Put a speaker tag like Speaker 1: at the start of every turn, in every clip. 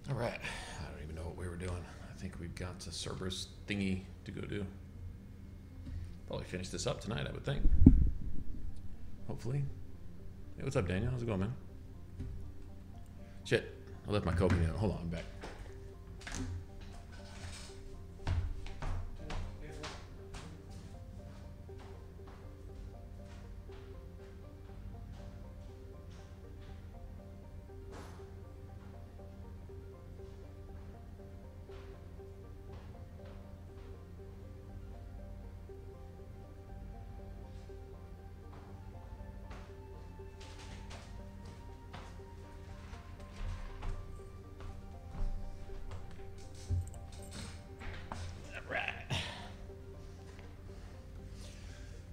Speaker 1: All right. I don't even know what we were doing. I think we've got a Cerberus thingy to go do. Probably finish this up tonight, I would think. Hopefully. Hey, what's up, Daniel? How's it going, man? Shit. I left my coconut in. Hold on, I'm back.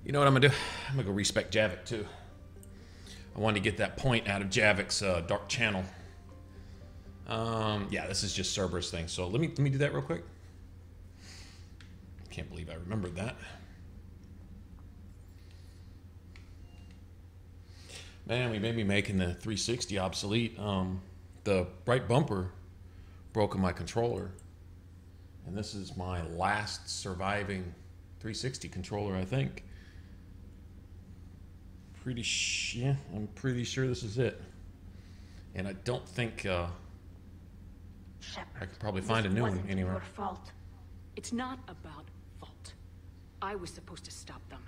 Speaker 1: You know what I'm gonna do? I'm gonna go respec Javik too. I wanted to get that point out of Javik's dark channel. Yeah, this is just Cerberus thing. So let me do that real quick. Can't believe I remembered that. Man, we may be making the 360 obsolete. The right bumper broke on my controller, and this is my last surviving 360 controller, I think. Yeah, I'm pretty sure this is it. And I don't think I could probably find a new one anywhere.
Speaker 2: Your fault. It's not about fault. I was supposed to stop them.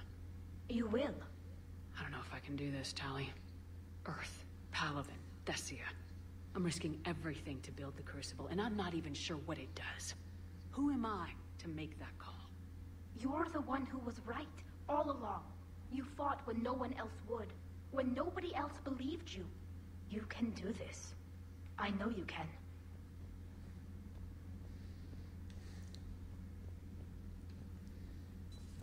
Speaker 3: You will.
Speaker 2: I don't know if I can do this, Tali. Earth, Paladin, Thessia. I'm risking everything to build the Crucible, and I'm not even sure what it does. Who am I to make that call?
Speaker 3: You're the one who was right all along. You fought when no one else would, when nobody else believed you. You can do this. I know you can.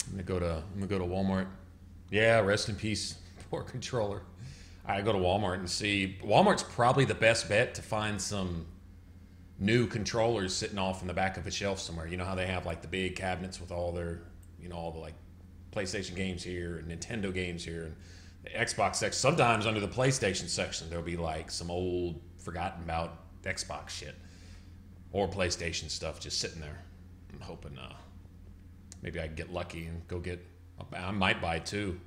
Speaker 1: I'm gonna go to Walmart. Yeah, rest in peace, poor controller. I go to Walmart and see. Walmart's probably the best bet to find some new controllers sitting off in the back of a shelf somewhere. You know how they have like the big cabinets with all their, you know, all the like PlayStation games here and Nintendo games here and the Xbox section. Sometimes under the PlayStation section there'll be like some old forgotten about Xbox shit or PlayStation stuff just sitting there. I'm hoping maybe I can get lucky and go get. I might buy two.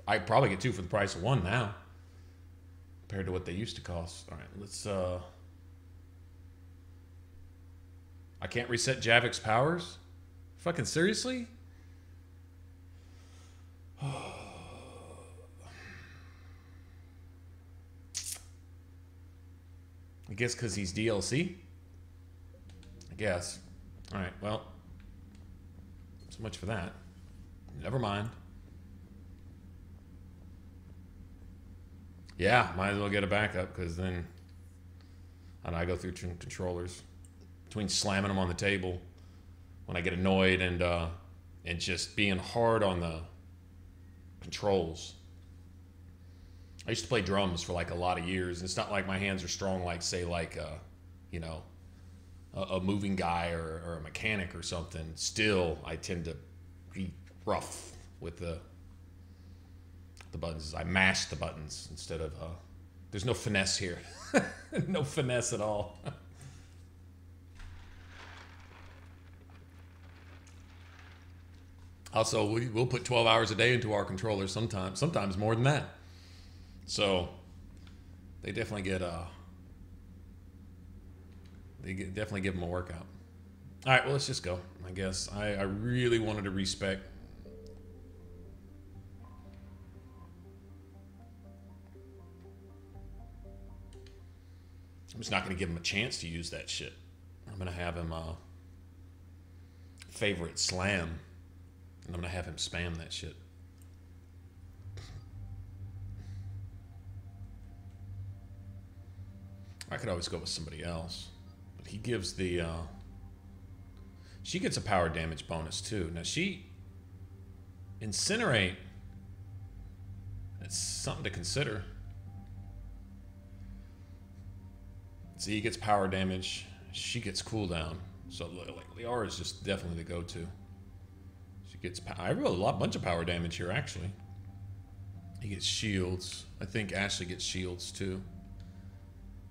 Speaker 1: I probably get two for the price of one now compared to what they used to cost. All right, let's. I can't reset Javik's powers. Fucking seriously? I guess because he's DLC? I guess. Alright, well. So much for that. Never mind. Yeah, might as well get a backup because then I go through controllers. Between slamming them on the table when I get annoyed and just being hard on the controls. I used to play drums for like a lot of years. It's not like my hands are strong like, say, like, you know, a moving guy or a mechanic or something. Still, I tend to be rough with the buttons. I mash the buttons instead of, there's no finesse here. No finesse at all. Also, we'll put 12 hours a day into our controllers sometimes more than that. So they definitely get definitely give them a workout. All right, well, let's just go. I guess I really wanted to respec. I'm just not going to give him a chance to use that shit. I'm going to have him favorite slam. And I'm going to have him spam that shit. I could always go with somebody else. But he gives the... she gets a power damage bonus too. Now she... Incinerate. It's something to consider. See, he gets power damage. She gets cooldown. So like Liara is just definitely the go-to. I roll a bunch of power damage here, actually. He gets shields. I think Ashley gets shields, too.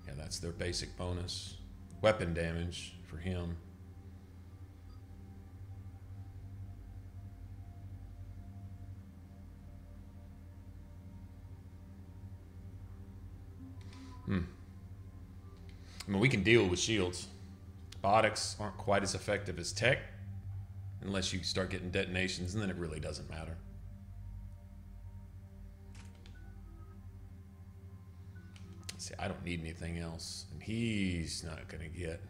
Speaker 1: Yeah, that's their basic bonus. Weapon damage for him. I mean, we can deal with shields. Biotics aren't quite as effective as tech, unless you start getting detonations, and then it really doesn't matter. See, I don't need anything else, and he's not gonna get.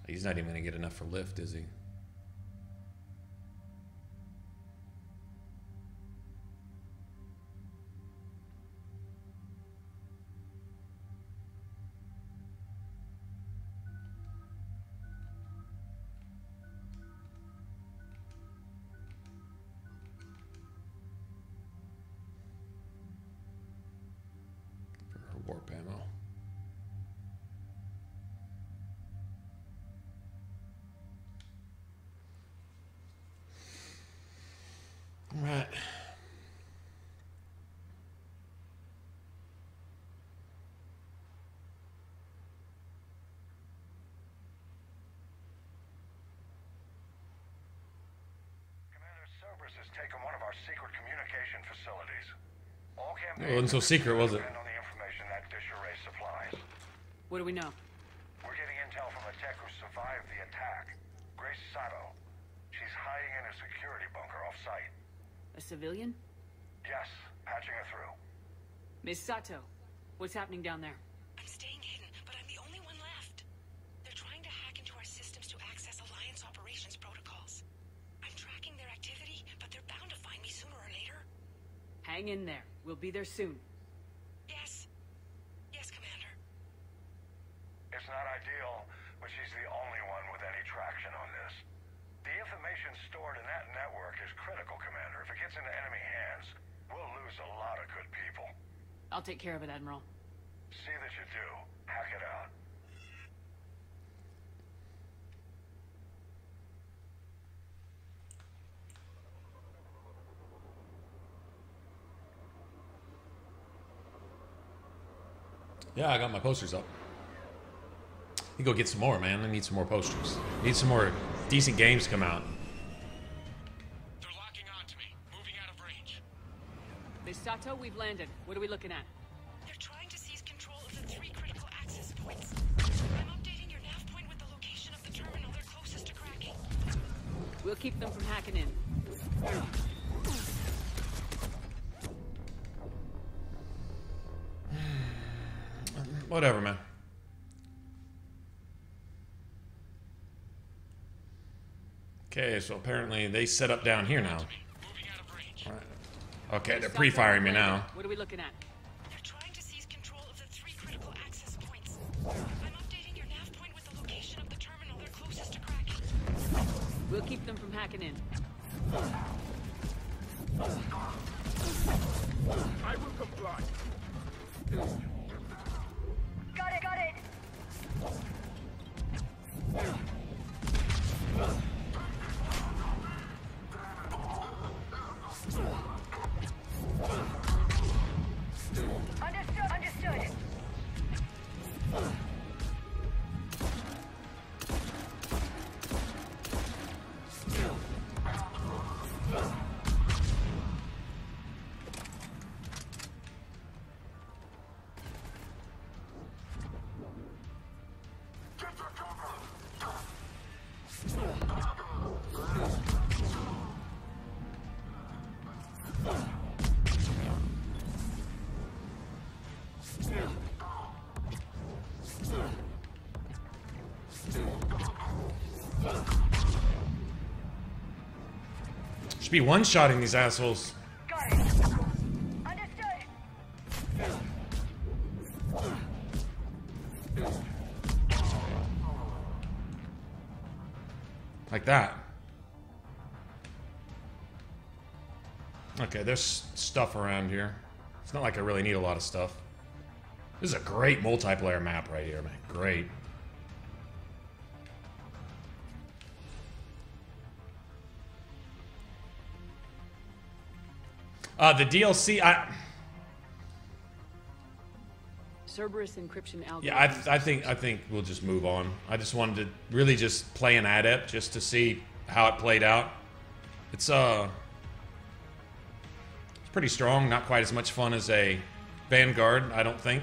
Speaker 1: He's not even gonna get enough for lift, is he? Warp ammo. All right.
Speaker 4: Commander, Cerberus has taken one of our secret communication facilities. All
Speaker 1: It wasn't so secret, was it?
Speaker 2: What do we know?
Speaker 4: We're getting intel from a tech who survived the attack. Grace Sato. She's hiding in a security bunker off-site.
Speaker 2: A civilian?
Speaker 4: Yes, patching her through.
Speaker 2: Miss Sato, what's happening down there?
Speaker 5: I'm staying hidden, but I'm the only one left. They're trying to hack into our systems to access Alliance operations protocols. I'm tracking their activity, but they're bound to find me sooner or later.
Speaker 2: Hang in there. We'll be there soon.
Speaker 5: Yes. Yes, Commander.
Speaker 4: It's not ideal, but she's the only one with any traction on this. The information stored in that network is critical, Commander. If it gets into enemy hands, we'll lose a lot of good people.
Speaker 2: I'll take care of it, Admiral.
Speaker 4: See that you do. Hack it out.
Speaker 1: Yeah, I got my posters up. You go get some more, man. I need some more posters. Need some more decent games to come out.
Speaker 4: They're locking onto me. Moving out of range.
Speaker 2: Miss Sato, we've landed. What are we looking at?
Speaker 5: They're trying to seize control of the 3 critical access points. I'm updating your nav point with the location of the terminal they're closest to cracking.
Speaker 2: We'll keep them from hacking in.
Speaker 1: Whatever, man. Okay, so apparently they set up down here now. All right. Okay, they're pre-firing me now.
Speaker 2: What are we looking at?
Speaker 5: They're trying to seize control of the 3 critical access points. I'm updating your nav point with the location of the terminal they're closest to cracking.
Speaker 2: We'll keep them from hacking in.
Speaker 4: I will comply.
Speaker 3: Got it, got it. Understood, understood.
Speaker 1: Should be one-shotting these assholes.
Speaker 3: Got it. Understood.
Speaker 1: Like that. Okay, there's stuff around here. It's not like I really need a lot of stuff. This is a great multiplayer map right here, man. Great. The DLC,
Speaker 2: Cerberus encryption algorithm.
Speaker 1: Yeah, I think we'll just move on. I just wanted to really just play an Adept just to see how it played out. It's pretty strong. Not quite as much fun as a Vanguard, I don't think.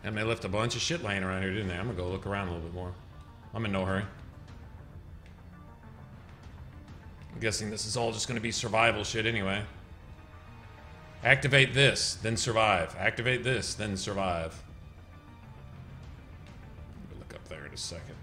Speaker 1: And they left a bunch of shit laying around here, didn't they? I'm gonna go look around a little bit more. I'm in no hurry. I'm guessing this is all just gonna be survival shit anyway. Activate this, then survive. Activate this, then survive. Let me look up there in a second.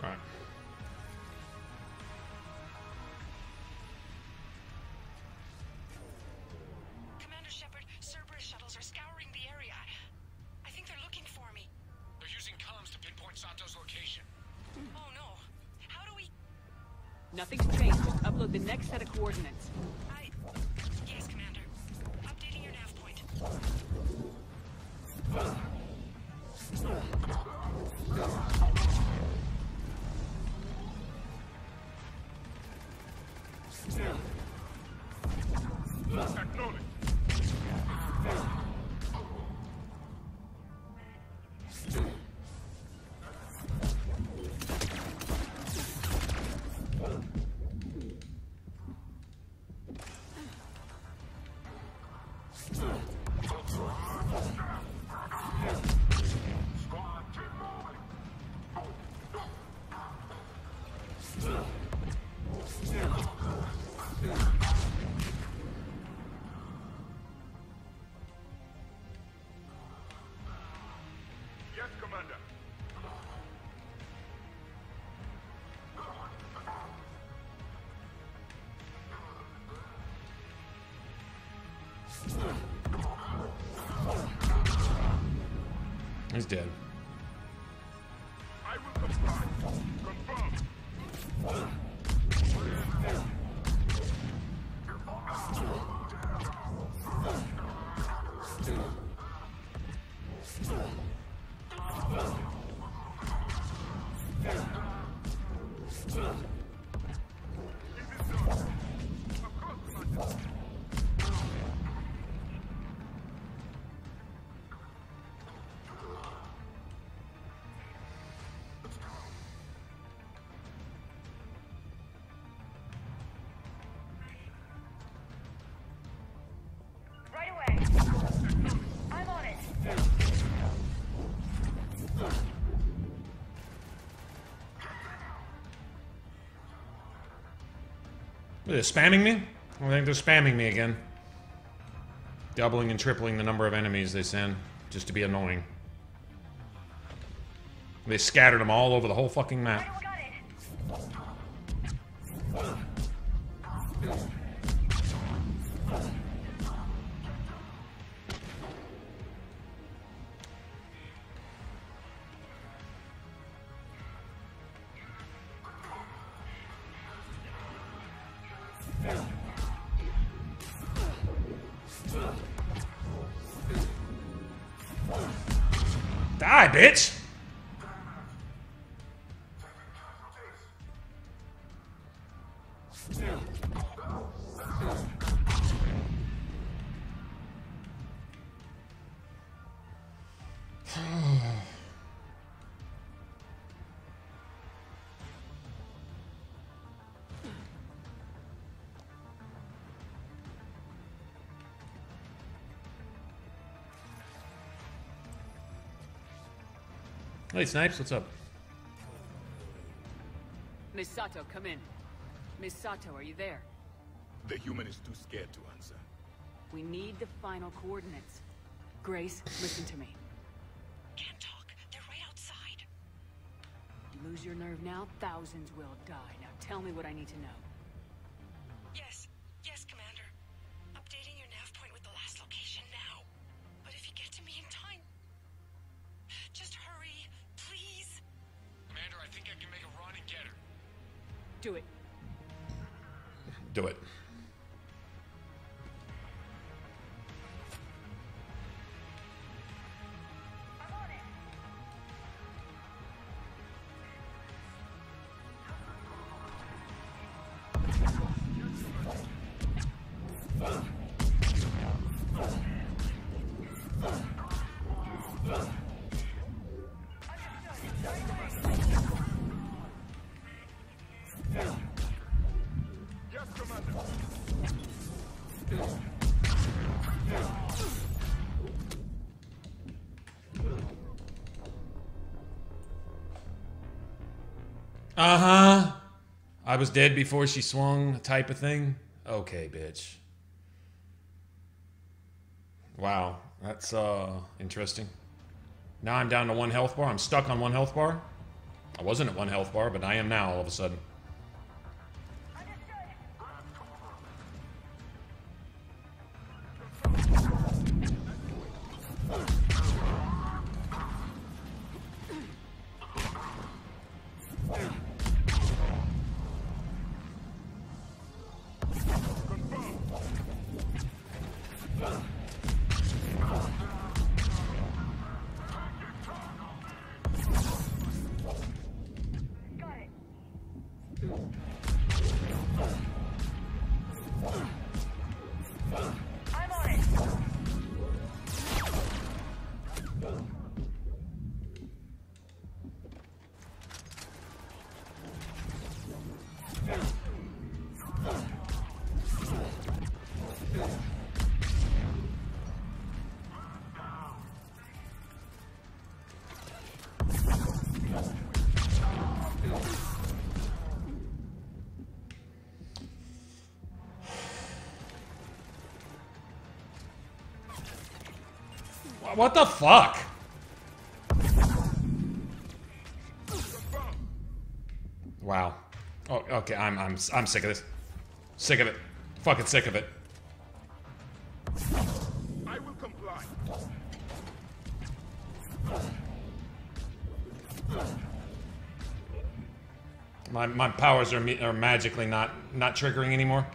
Speaker 1: Alright.
Speaker 5: Commander Shepard, Cerberus shuttles are scouring the area. I think they're looking for me.
Speaker 6: They're using comms to pinpoint Sato's location.
Speaker 5: Oh no. How do we...
Speaker 2: Nothing's changed. Just upload the next set of coordinates.
Speaker 5: Yes, Commander. Updating your nav point.
Speaker 4: Acknowledge. Yes, Commander.
Speaker 1: He's dead.
Speaker 4: I will comply. Confirm.
Speaker 3: Right away. I'm on it.
Speaker 1: They're spamming me? I think they're spamming me again. Doubling and tripling the number of enemies they send, just to be annoying. They scattered them all over the whole fucking map.
Speaker 3: I got it.
Speaker 1: Die, bitch! Hey, Snipes, what's up?
Speaker 2: Miss Sato, come in. Miss Sato, are you there?
Speaker 7: The human is too scared to answer.
Speaker 2: We need the final coordinates. Grace, listen to me.
Speaker 5: Can't talk. They're right outside.
Speaker 2: Lose your nerve now, thousands will die. Now tell me what I need to know.
Speaker 5: Yes. Yes, Commander. Updating your nav point with the last location now. But if you get to me in time... Just hurry, please.
Speaker 6: Commander, I think I can make a run and get her.
Speaker 2: Do it.
Speaker 1: Do it.
Speaker 7: Yes, Commander.
Speaker 1: Uh-huh. I was dead before she swung, type of thing. Okay, bitch. Wow, that's interesting. Now I'm down to 1 health bar. I'm stuck on 1 health bar. I wasn't at 1 health bar, but I am now all of a sudden. What the fuck? Wow. Oh, okay. I'm sick of this. Sick of it. Fucking sick of it.
Speaker 7: I will comply.
Speaker 1: My powers are magically not triggering anymore.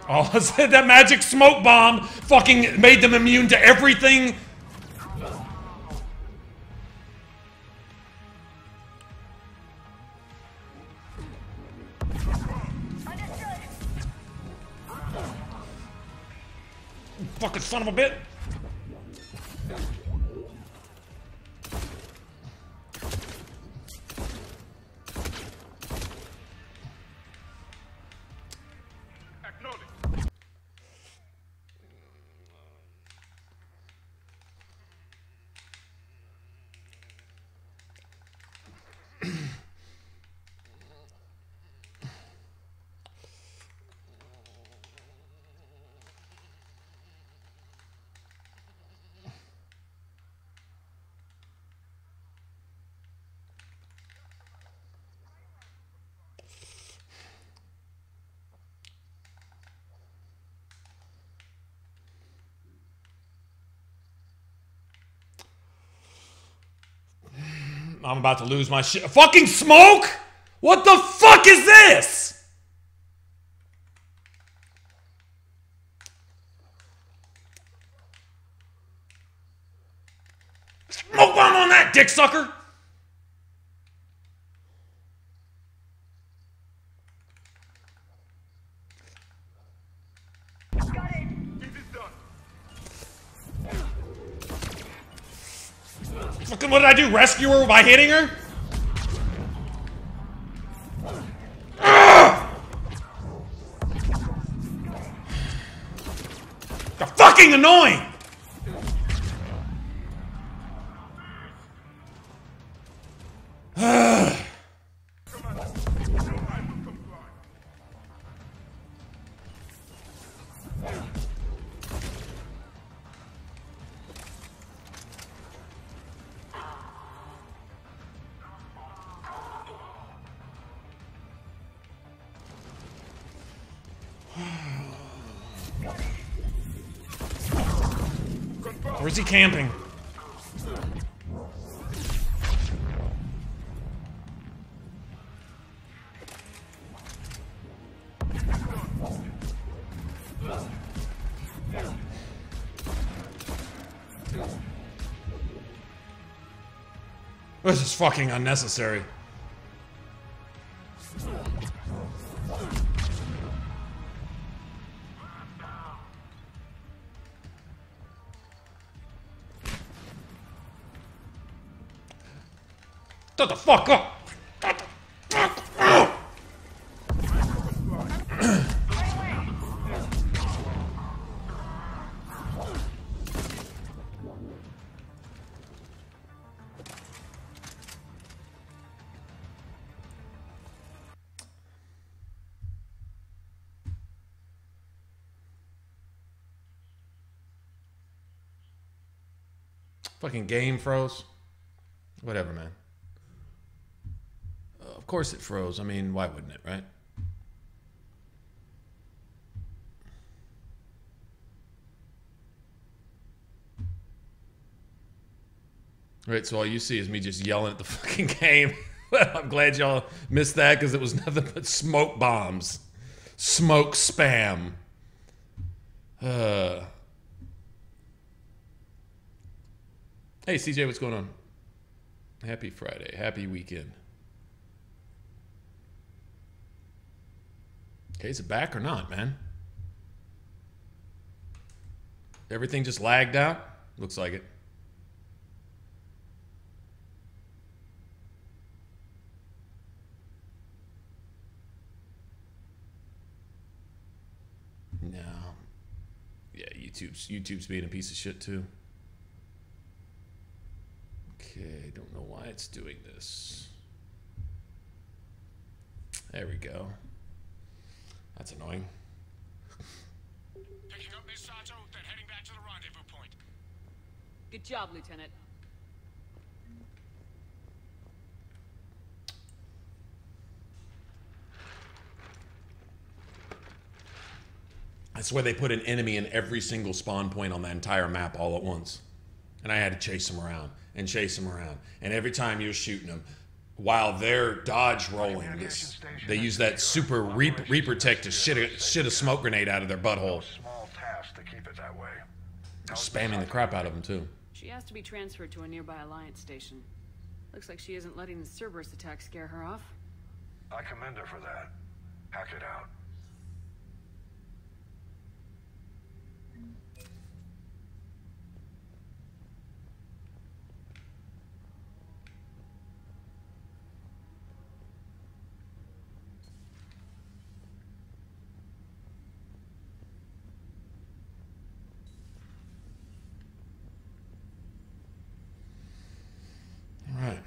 Speaker 1: Oh, that magic smoke bomb fucking made them immune to everything. Fucking son of a bitch. I'm about to lose my shit. Fucking smoke? What the fuck is this? Smoke bomb on that, dick sucker!
Speaker 7: Got it. It is done.
Speaker 1: Fucking What did I do? Rescue her by hitting her? They're fucking annoying! Where's he camping? This is fucking unnecessary. Shut the fuck up! Fucking game froze. Whatever, man. Of course it froze. I mean, why wouldn't it, right? Right, so all you see is me just yelling at the fucking game. Well, I'm glad y'all missed that because it was nothing but smoke bombs. Smoke spam. Hey, CJ, what's going on? Happy Friday. Happy weekend. Okay, is it back or not, man? Everything just lagged out? Looks like it. No. Yeah, YouTube's being a piece of shit too. Okay, don't know why it's doing this. There we go. That's annoying.
Speaker 6: Picking up Miss Sato, then heading back to the rendezvous point.
Speaker 2: Good job, Lieutenant.
Speaker 1: I swear they put an enemy in every single spawn point on the entire map all at once. And I had to chase them around and chase them around. And every time you're shooting them, while they're dodge rolling, they use that super Reaper tech to shit a smoke grenade out of their butthole.
Speaker 4: Small task to keep it that way.
Speaker 1: They're spamming the crap out of them too.
Speaker 2: She has to be transferred to a nearby Alliance station. Looks like she isn't letting the Cerberus attack scare her off.
Speaker 4: I commend her for that. Hack it out.
Speaker 1: Right.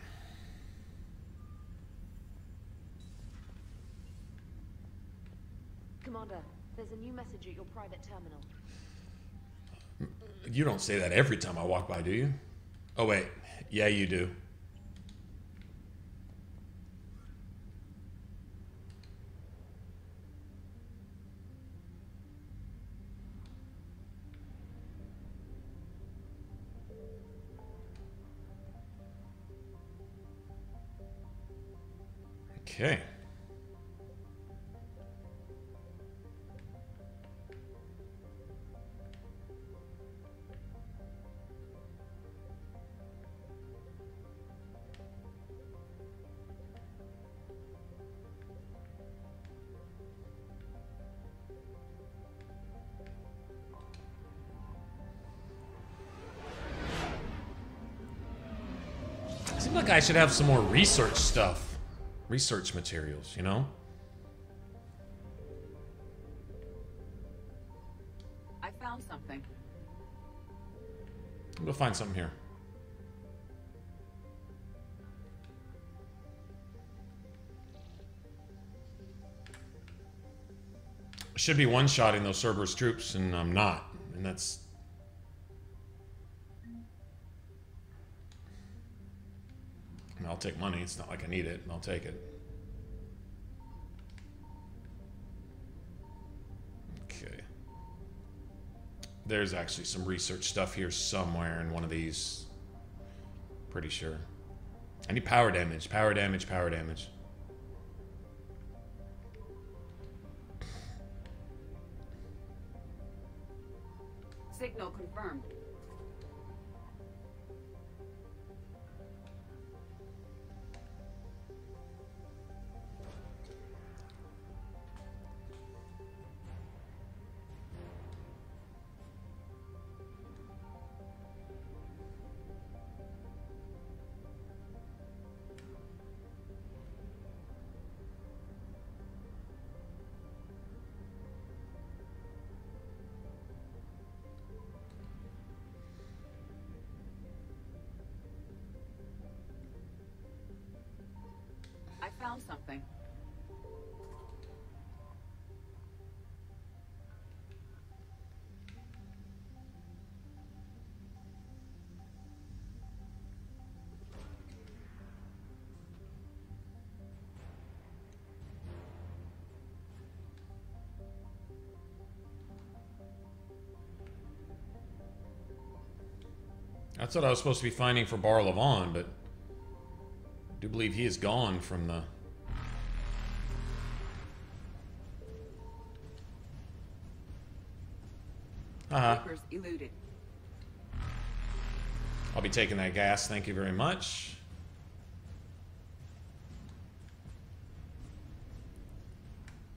Speaker 8: Commander, there's a new message at your private terminal.
Speaker 1: You don't say that every time I walk by, do you? Oh, wait. Yeah, you do. Okay. Seems like I should have some more research stuff. Research materials, you know?
Speaker 9: I found something.
Speaker 1: I'm gonna find something here. Should be one-shotting those Cerberus troops, and I'm not. And that's... I mean, I'll take money. It's not like I need it. I'll take it. Okay. There's actually some research stuff here somewhere in one of these. Pretty sure. I need power damage. Power damage. Power damage.
Speaker 9: Signal confirmed. Found something.
Speaker 1: That's what I was supposed to be finding for Bar Levon, but I do believe he is gone from the...
Speaker 9: Eluded.
Speaker 1: I'll be taking that gas, thank you very much.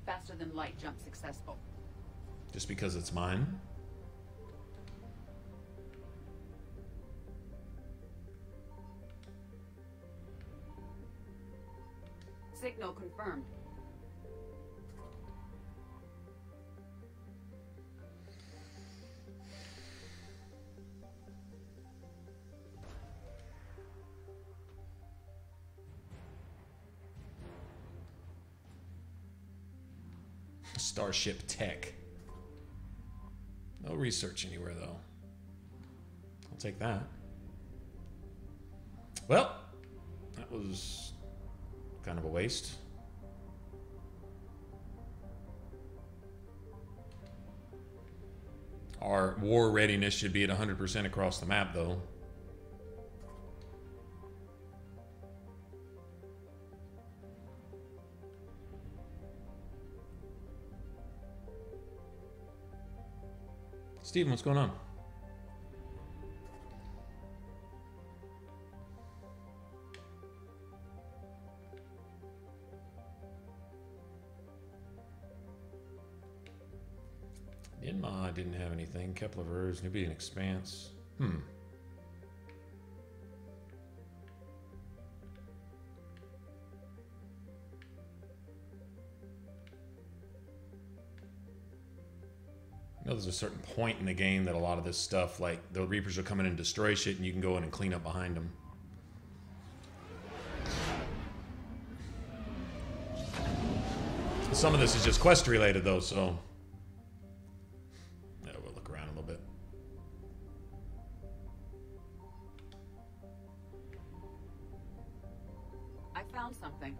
Speaker 9: Faster than light jump successful.
Speaker 1: Just because it's mine?
Speaker 9: Signal confirmed.
Speaker 1: Starship Tech. No research anywhere, though. I'll take that. Well, that was kind of a waste. Our war readiness should be at 100% across the map, though. Steven, what's going on? Inma didn't have anything. Kepler Verse, Nubian Expanse. I know there's a certain point in the game that a lot of this stuff, like the Reapers will come in and destroy shit, and you can go in and clean up behind them. Some of this is just quest related, though, so yeah, we'll look around a little bit.
Speaker 9: I found something.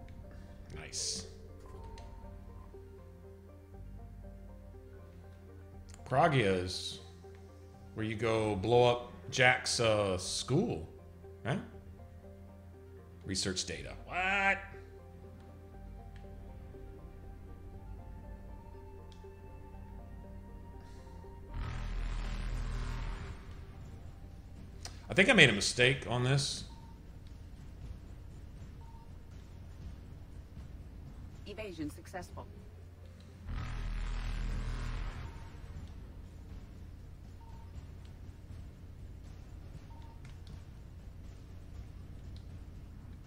Speaker 1: Nice. Pragia is where you go blow up Jack's school, right? Research data. What? I think I made a mistake on this.
Speaker 9: Evasion successful.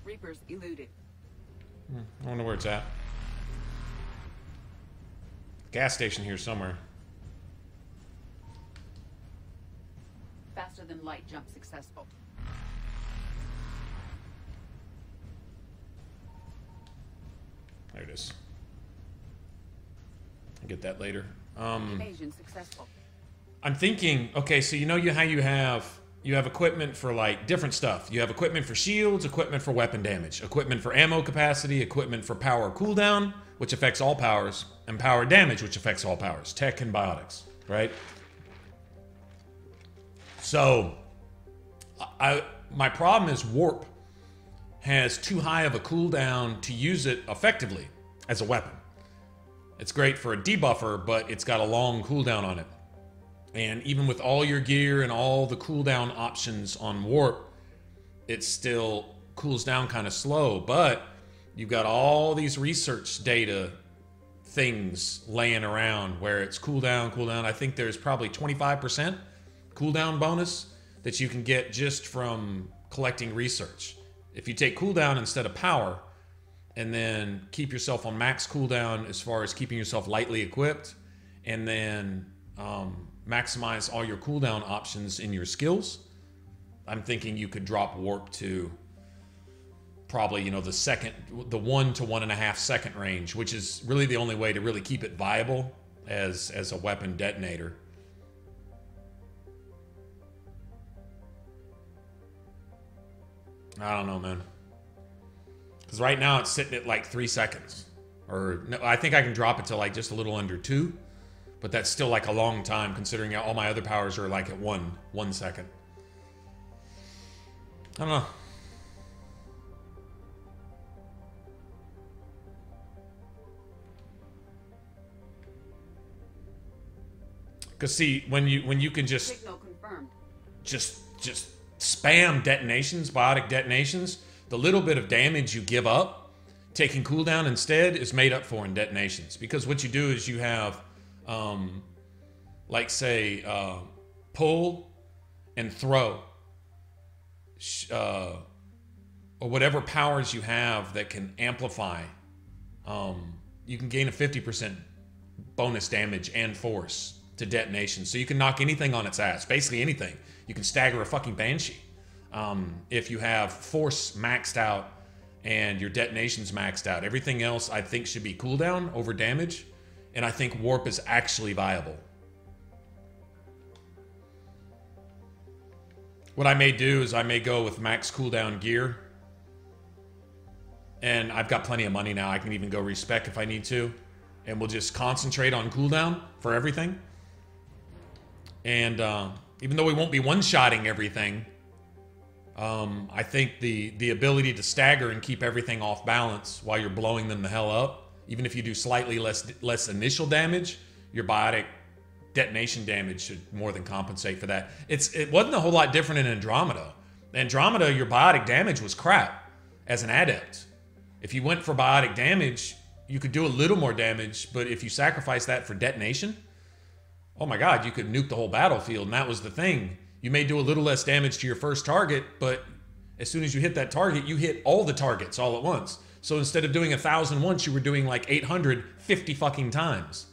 Speaker 9: Reapers eluded.
Speaker 1: I wonder where it's at. Gas station here somewhere.
Speaker 9: Faster than light jump successful.
Speaker 1: There it is. I'll get that later.
Speaker 9: Evasion successful.
Speaker 1: I'm thinking, okay, so you know how you have equipment for like different stuff. You have equipment for shields, equipment for weapon damage, equipment for ammo capacity, equipment for power cooldown, which affects all powers, and power damage, which affects all powers, tech and biotics, right? So, my problem is warp has too high of a cooldown to use it effectively as a weapon. It's great for a debuffer, but it's got a long cooldown on it. And even with all your gear and all the cooldown options on warp, it still cools down kind of slow. But you've got all these research data things laying around where it's cooldown. I think there's probably 25% cooldown bonus that you can get just from collecting research. If you take cooldown instead of power, and then keep yourself on max cooldown as far as keeping yourself lightly equipped, and then maximize all your cooldown options in your skills, I'm thinking you could drop warp to probably, you know, the 1 to 1.5 second range, which is really the only way to really keep it viable as a weapon detonator. I don't know, man. Because right now it's sitting at like 3 seconds. Or no, I think I can drop it to like just a little under 2. But that's still like a long time considering all my other powers are like at 1 second. I don't know. Because see, when you can just
Speaker 9: Signal confirmed.
Speaker 1: just spam detonations, biotic detonations, the little bit of damage you give up, taking cooldown instead is made up for in detonations. Because what you do is you have, like say, pull and throw, or whatever powers you have that can amplify. You can gain a 50% bonus damage and force to detonation. So you can knock anything on its ass, basically anything. You can stagger a fucking Banshee. If you have force maxed out and your detonation's maxed out. Everything else I think should be cooldown over damage, and I think warp is actually viable. What I may do is I may go with max cooldown gear, and I've got plenty of money now. I can even go respec if I need to, and we'll just concentrate on cooldown for everything. And even though we won't be one-shotting everything, I think the ability to stagger and keep everything off balance while you're blowing them the hell up, even if you do slightly less initial damage, your biotic detonation damage should more than compensate for that. It wasn't a whole lot different in Andromeda. Andromeda, your biotic damage was crap as an adept. If you went for biotic damage, you could do a little more damage, but if you sacrifice that for detonation, oh my god, you could nuke the whole battlefield, and that was the thing. You may do a little less damage to your first target, but as soon as you hit that target, you hit all the targets all at once. So instead of doing 1,000 once, you were doing like 850 fucking times.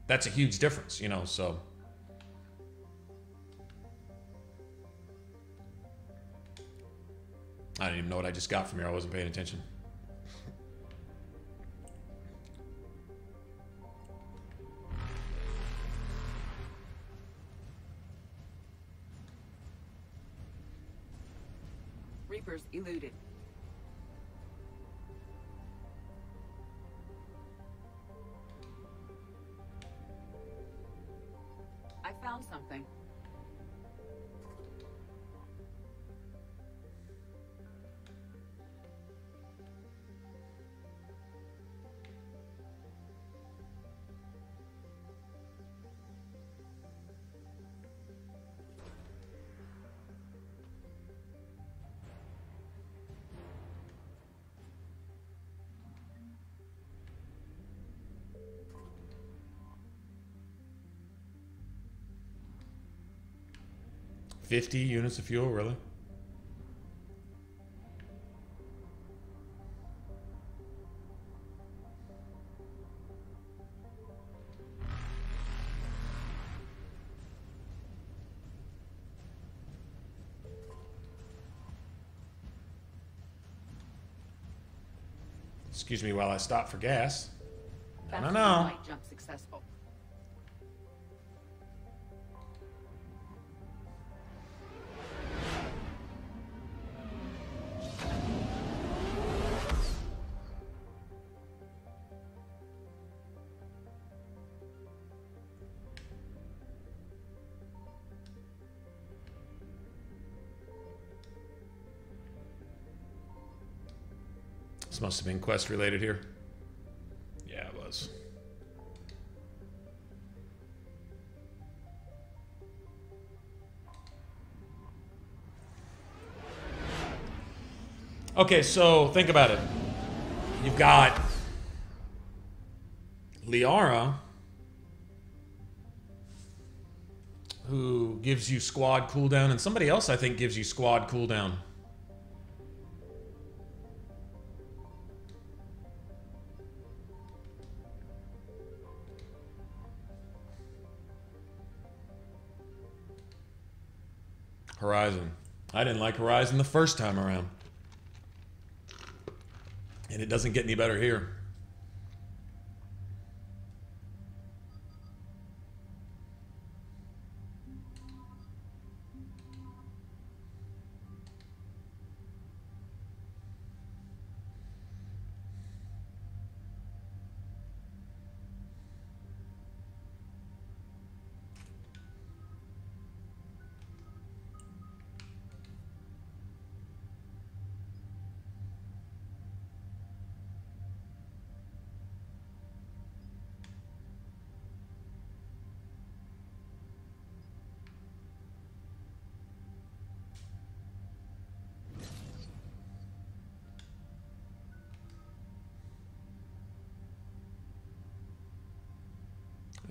Speaker 1: That's a huge difference, you know, so. I don't even know what I just got from here. I wasn't paying attention.
Speaker 9: Reapers eluded. I found something.
Speaker 1: $50 units of fuel, really? Excuse me while I stop for gas. I
Speaker 9: Faster
Speaker 1: don't
Speaker 9: than
Speaker 1: know.
Speaker 9: light jump successful.
Speaker 1: This must have been quest related here. Yeah, it was. Okay, so think about it. You've got Liara, who gives you squad cooldown, and somebody else I think gives you squad cooldown. Horizon. I didn't like Horizon the first time around. And it doesn't get any better here.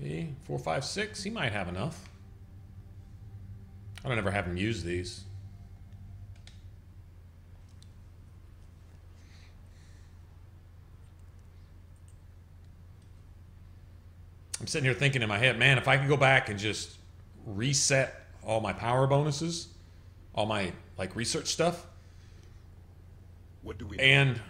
Speaker 1: E, 4, 5, 6. He might have enough. I don't ever have him use these. I'm sitting here thinking in my head, man, if I could go back and just reset all my power bonuses, all my like research stuff,
Speaker 7: What do we
Speaker 1: and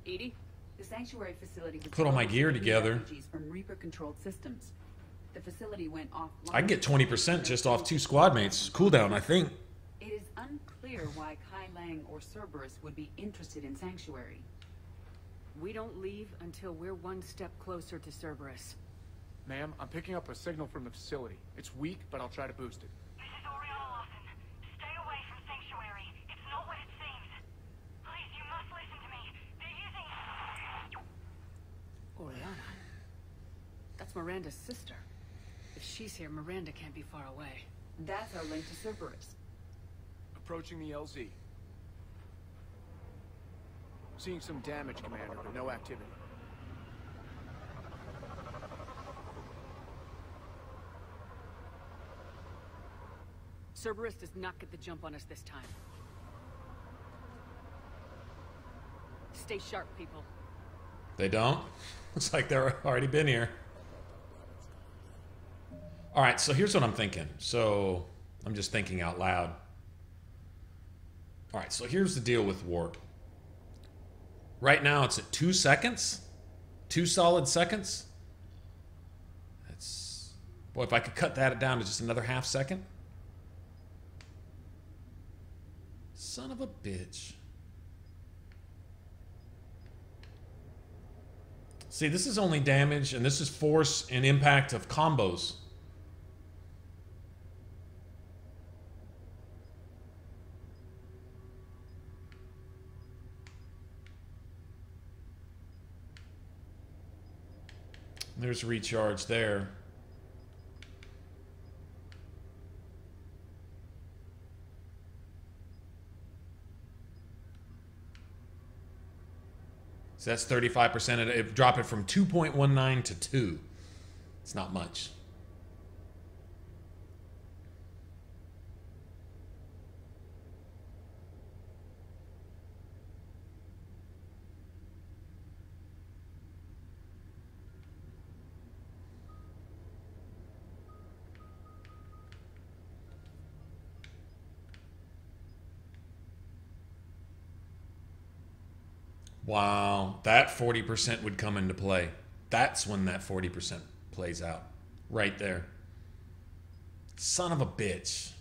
Speaker 9: Edie, the sanctuary facility was
Speaker 1: put all my gear together,
Speaker 9: refugees from Reaper-controlled systems. The facility went offline.
Speaker 1: I can get 20% just off 2 squad mates cooldown, I think.
Speaker 9: It is unclear why Kai Lang or Cerberus would be interested in sanctuary.
Speaker 2: We don't leave until we're one step closer to Cerberus.
Speaker 6: Ma'am, I'm picking up a signal from the facility. It's weak, but I'll try to boost it.
Speaker 10: This is Oriana Lawson. Stay away from Sanctuary. It's not what it seems. Please, you must listen to me. They're using...
Speaker 2: Oriana? That's Miranda's sister. If she's here, Miranda can't be far away.
Speaker 9: That's our link to Cerberus.
Speaker 6: Approaching the LZ. Seeing some damage, Commander, but no activity.
Speaker 2: Cerberus does not get the jump on us this time. Stay sharp, people.
Speaker 1: They don't? Looks like they're already been here. All right, so here's what I'm thinking. So I'm just thinking out loud. All right, so here's the deal with warp. Right now it's at 2 seconds. 2 solid seconds. That's... Boy, if I could cut that down to just another half second. Son of a bitch. See, this is only damage, and this is force and impact of combos. There's recharge there. So that's 35%. It drop it from 2.19 to 2. It's not much. Wow, that 40% would come into play. That's when that 40% plays out. Right there. Son of a bitch.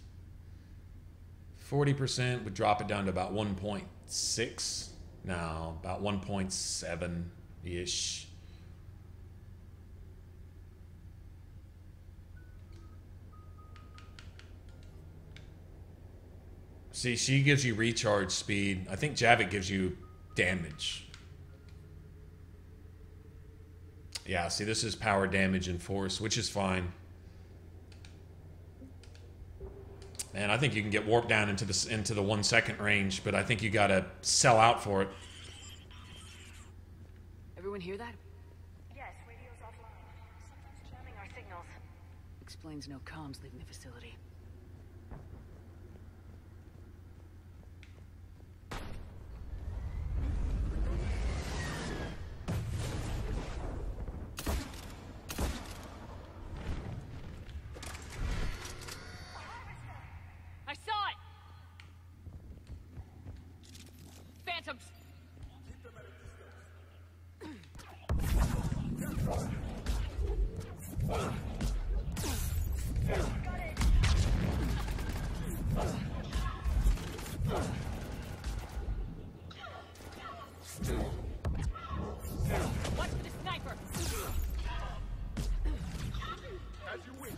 Speaker 1: 40% would drop it down to about 1.6. No, about 1.7-ish. See, she gives you recharge speed. I think Javik gives you damage. Yeah, see, this is power, damage, and force, which is fine. And I think you can get warped down into the 1 second range, but I think you gotta sell out for it.
Speaker 2: Everyone hear that?
Speaker 10: Yes, radio's offline. Something's jamming our signals.
Speaker 2: Explains no comms leaving the facility. I saw it! Phantoms! Watch for the sniper!
Speaker 7: As you wish.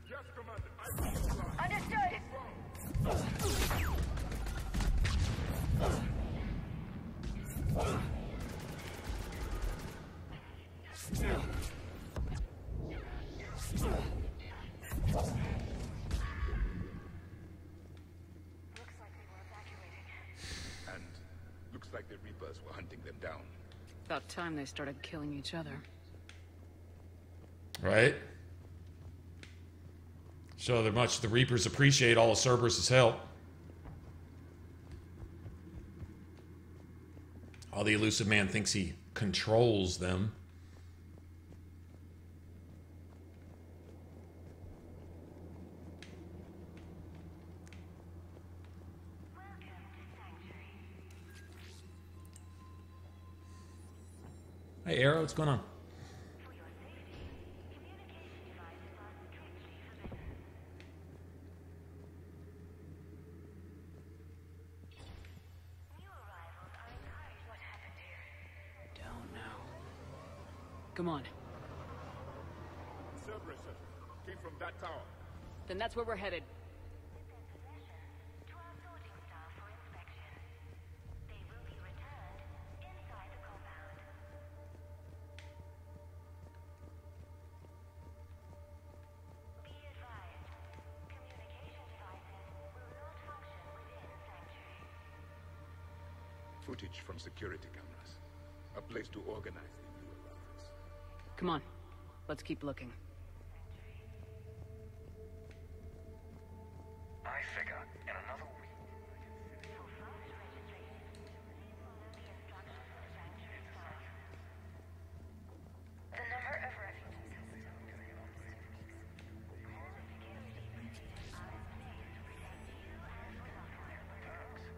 Speaker 7: Yes, Commander. I will comply.
Speaker 10: Understood! Looks like they were evacuating.
Speaker 7: And looks like the Reapers were hunting them down.
Speaker 2: About time they started killing each other.
Speaker 1: Right? So they're much the Reapers appreciate all of Cerberus' help. All the elusive man thinks he controls them. Hey Arrow, what's going on?
Speaker 10: For your safety, communication devices are strictly forbidden. New arrivals are encouraged. What happened here?
Speaker 2: Don't know. Come on.
Speaker 7: Cerberus came from that tower.
Speaker 2: Then that's where we're headed.
Speaker 10: With their possession, 12 sorting staff for inspection. They will be returned inside the compound. Be advised, communication devices will not function within Sanctuary.
Speaker 7: Footage from security cameras. A place to organize the new arrivals.
Speaker 2: Come on. Let's keep looking.
Speaker 4: I figure in another week.
Speaker 10: For fast registration, please follow the instructions of Sanctuary staff. The number of refugees has doubled in the last 2 weeks. All the security procedures are in place to protect you and your loved ones.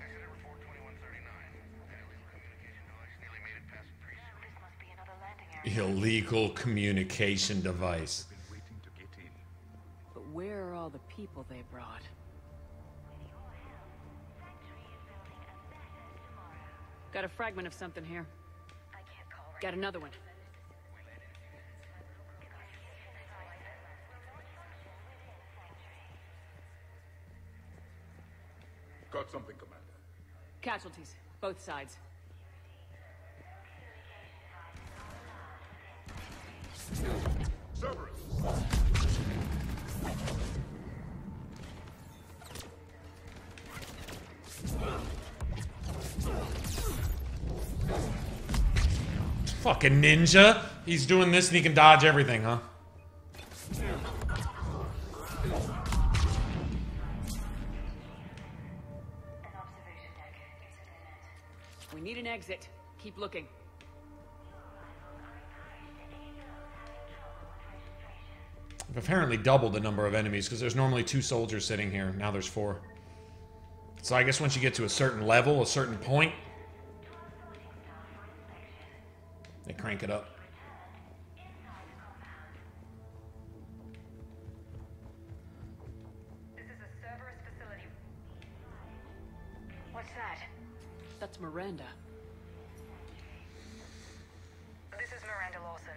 Speaker 4: Exit report 2139. Illegal communication device nearly made it past precinct.
Speaker 10: This must be another landing area.
Speaker 1: Illegal communication device.
Speaker 7: Been waiting to get in.
Speaker 2: But where are all the people they brought?
Speaker 10: With your help, Sanctuary is building a better tomorrow.
Speaker 2: Got a fragment of something here.
Speaker 10: I can't call right
Speaker 2: Got another one.
Speaker 7: Got something, Commander.
Speaker 2: Casualties. Both sides.
Speaker 7: Cerberus!
Speaker 1: Fucking ninja. He's doing this and he can dodge everything, huh?
Speaker 2: We need an exit. Keep looking.
Speaker 1: I've apparently doubled the number of enemies because there's normally 2 soldiers sitting here. Now there's 4. So I guess once you get to a certain level, a certain point, they crank it up.
Speaker 10: This is a Cerberus facility.
Speaker 2: What's that? That's Miranda.
Speaker 10: This is Miranda Lawson.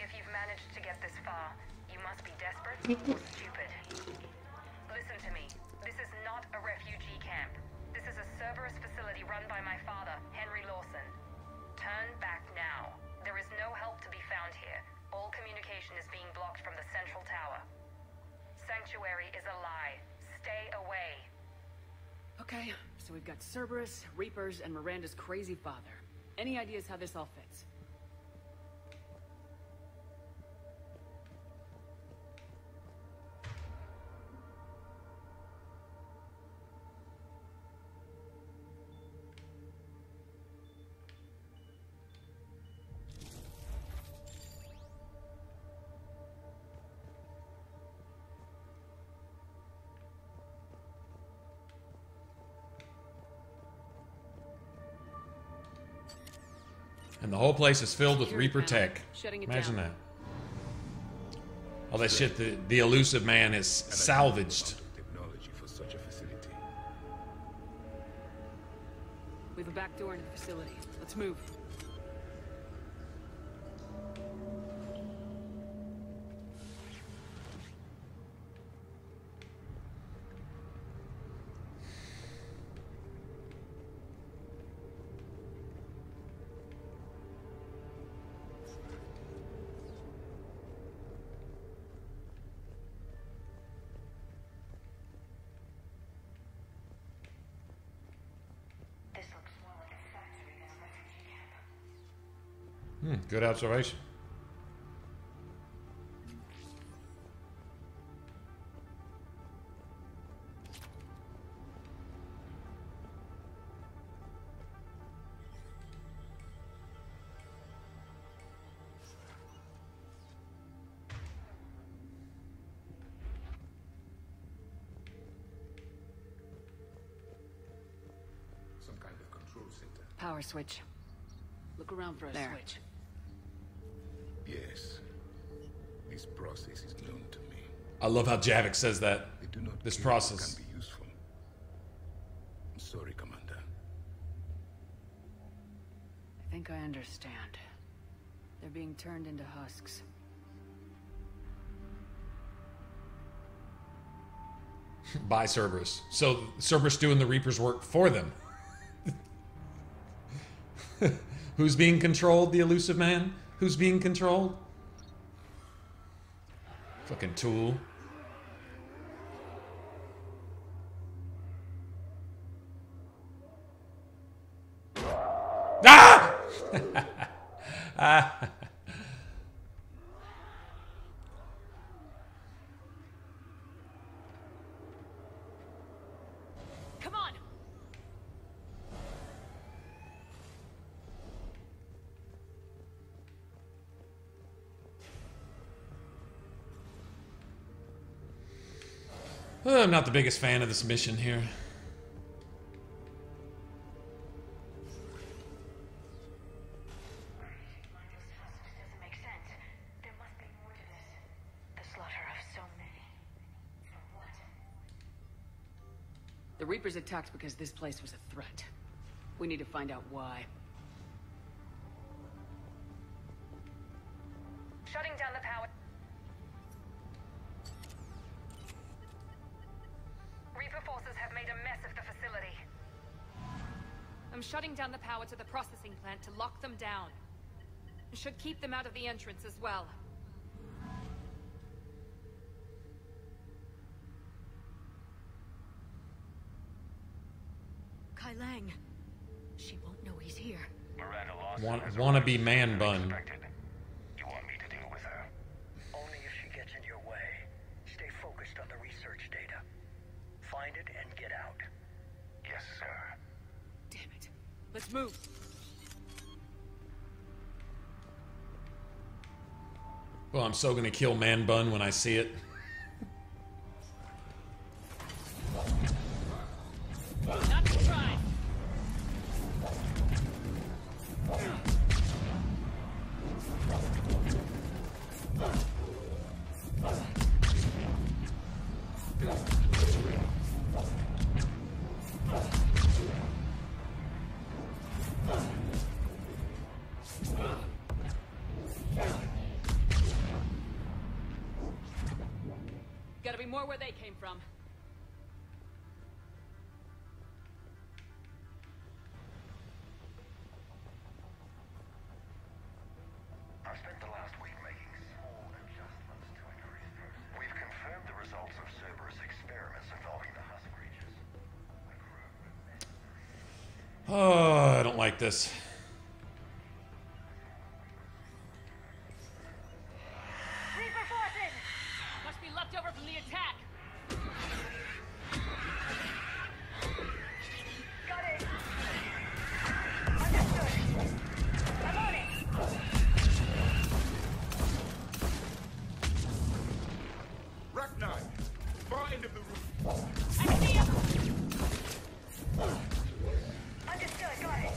Speaker 10: If you've managed to get this far, you must be desperate or stupid. Listen to me. This is not a refugee camp. This is a Cerberus facility run by my father, Henry Lawson. Turn back now. There is no help to be found here. All communication is being blocked from the central tower. Sanctuary is a lie. Stay away.
Speaker 2: Okay, so we've got Cerberus, Reapers, and Miranda's crazy father. Any ideas how this all fits?
Speaker 1: And the whole place is filled with Reaper tech.
Speaker 2: Shutting it
Speaker 1: Imagine
Speaker 2: down.
Speaker 1: that. All that shit the elusive man is salvaged.
Speaker 7: Technology for such a facility.
Speaker 2: We have a back door into the facility. Let's move.
Speaker 10: This looks more like a factory than a refugee camp.
Speaker 1: Good observation.
Speaker 7: Some kind of control center.
Speaker 2: Power switch. Look around for a switch.
Speaker 7: Yes. This process is known to me.
Speaker 1: I love how Javik says that.
Speaker 7: They do not
Speaker 1: This
Speaker 7: kill,
Speaker 1: process.
Speaker 7: can be useful. I'm sorry, Commander.
Speaker 2: I think I understand. They're being turned into husks.
Speaker 1: By Cerberus. So Cerberus doing the Reaper's work for them. Who's being controlled? The elusive man? Who's being controlled? Fucking tool. Ah! Ah!
Speaker 2: Come on!
Speaker 1: I'm not the biggest fan of this mission here.
Speaker 10: Doesn't make sense. There must be more to this. The slaughter of so many. For what?
Speaker 2: The Reapers attacked because this place was a threat. We need to find out why.
Speaker 10: Shutting down the power. Reaper forces have made a mess of the facility.
Speaker 11: I'm shutting down the power to the processing plant to lock them down. It should keep them out of the entrance as well.
Speaker 2: Kai Lang. She won't know he's here.
Speaker 4: Miranda
Speaker 1: Wanna be man bun.
Speaker 4: You want me to deal with her?
Speaker 12: Only if she gets in your way. Stay focused on the research data. Find it and get out.
Speaker 4: Yes, sir.
Speaker 2: Damn it. Let's move.
Speaker 1: Well, I'm so gonna kill man bun when I see it.
Speaker 2: Not to try. Gotta be more where they came from.
Speaker 4: I spent the last week making small adjustments to increase processing. We've confirmed the results of Cerberus experiments involving the husk creatures.
Speaker 1: Oh, I don't like this.
Speaker 2: Reaper forces! Must be left over from the attack.
Speaker 10: Got it. Understood. I'm on it.
Speaker 7: Rack 9, far end of the room.
Speaker 2: I see him!
Speaker 10: Understood. Got it.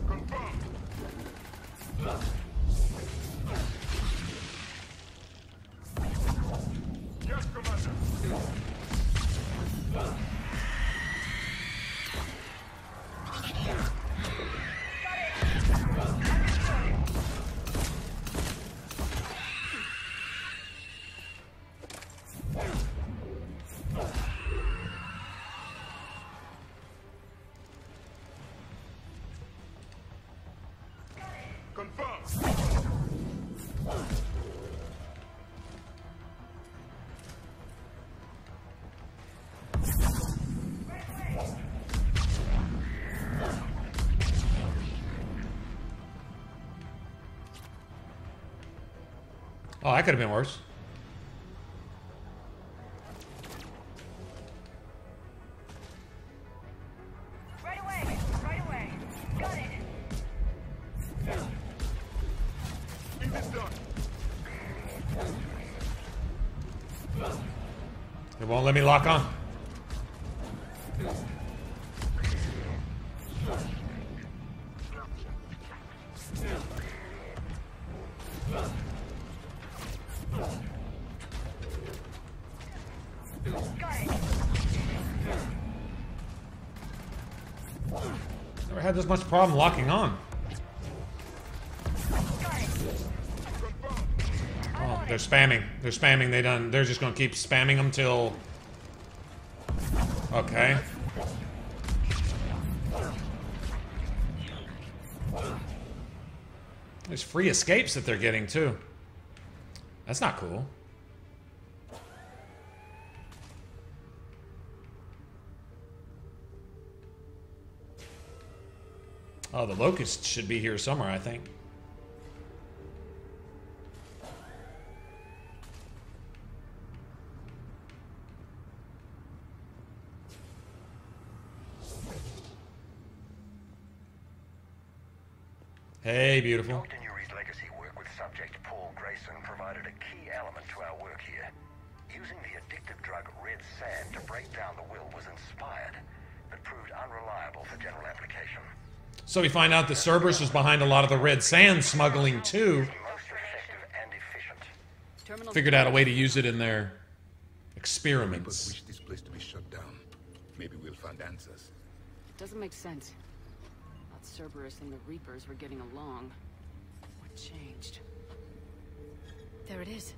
Speaker 7: Confirmed. Yes, Commander. Confirmed.
Speaker 1: Oh, that could have been worse.
Speaker 10: Right away. Right away. Got it.
Speaker 7: It is done.
Speaker 1: It won't let me lock on. Never had this much problem locking on. Oh, they're spamming. They're spamming. They're just gonna keep spamming them till. Okay. There's free escapes that they're getting too. That's not cool. Oh, the locust should be here somewhere, I think. Hey, beautiful.
Speaker 4: Dr. Nuri's legacy work with subject Paul Grayson provided a key element to our work here. Using the addictive drug red sand to break down the will was inspired, but proved unreliable for general application.
Speaker 1: So we find out that Cerberus was behind a lot of the red sand smuggling too.
Speaker 4: Most effective and efficient.
Speaker 1: Figured out a way to use it in their
Speaker 7: People
Speaker 1: experiments.
Speaker 7: wish this place to be shut down. Maybe we'll find answers.
Speaker 2: Doesn't make sense. Thought Cerberus and the Reapers were getting along. What changed? There it is.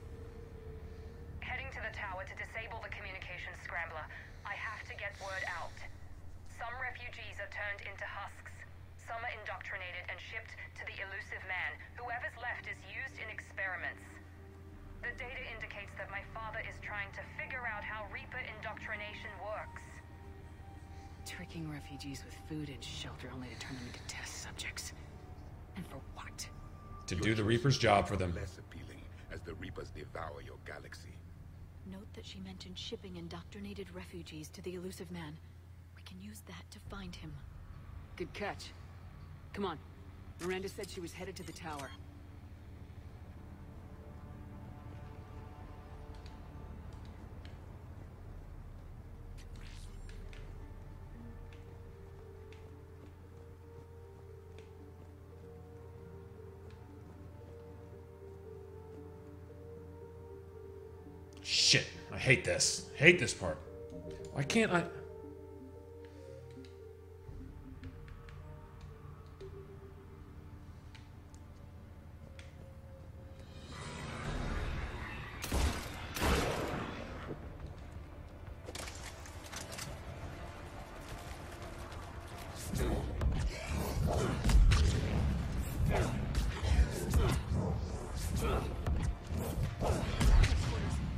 Speaker 10: Heading to the tower to disable the communications scrambler. I have to get word out. Some refugees are turned into husks. some are indoctrinated and shipped to the elusive man. Whoever's left is used in experiments. The data indicates that my father is trying to figure out how Reaper indoctrination works.
Speaker 2: Tricking refugees with food and shelter only to turn them into test subjects. And for what?
Speaker 1: To do the Reaper's job for them.
Speaker 7: Less appealing as the Reapers devour your galaxy.
Speaker 8: Note that she mentioned shipping indoctrinated refugees to the elusive man. We can use that to find him.
Speaker 2: Good catch. Come on. Miranda said she was headed to the tower.
Speaker 1: Shit, I hate this. Hate this part. Why can't I...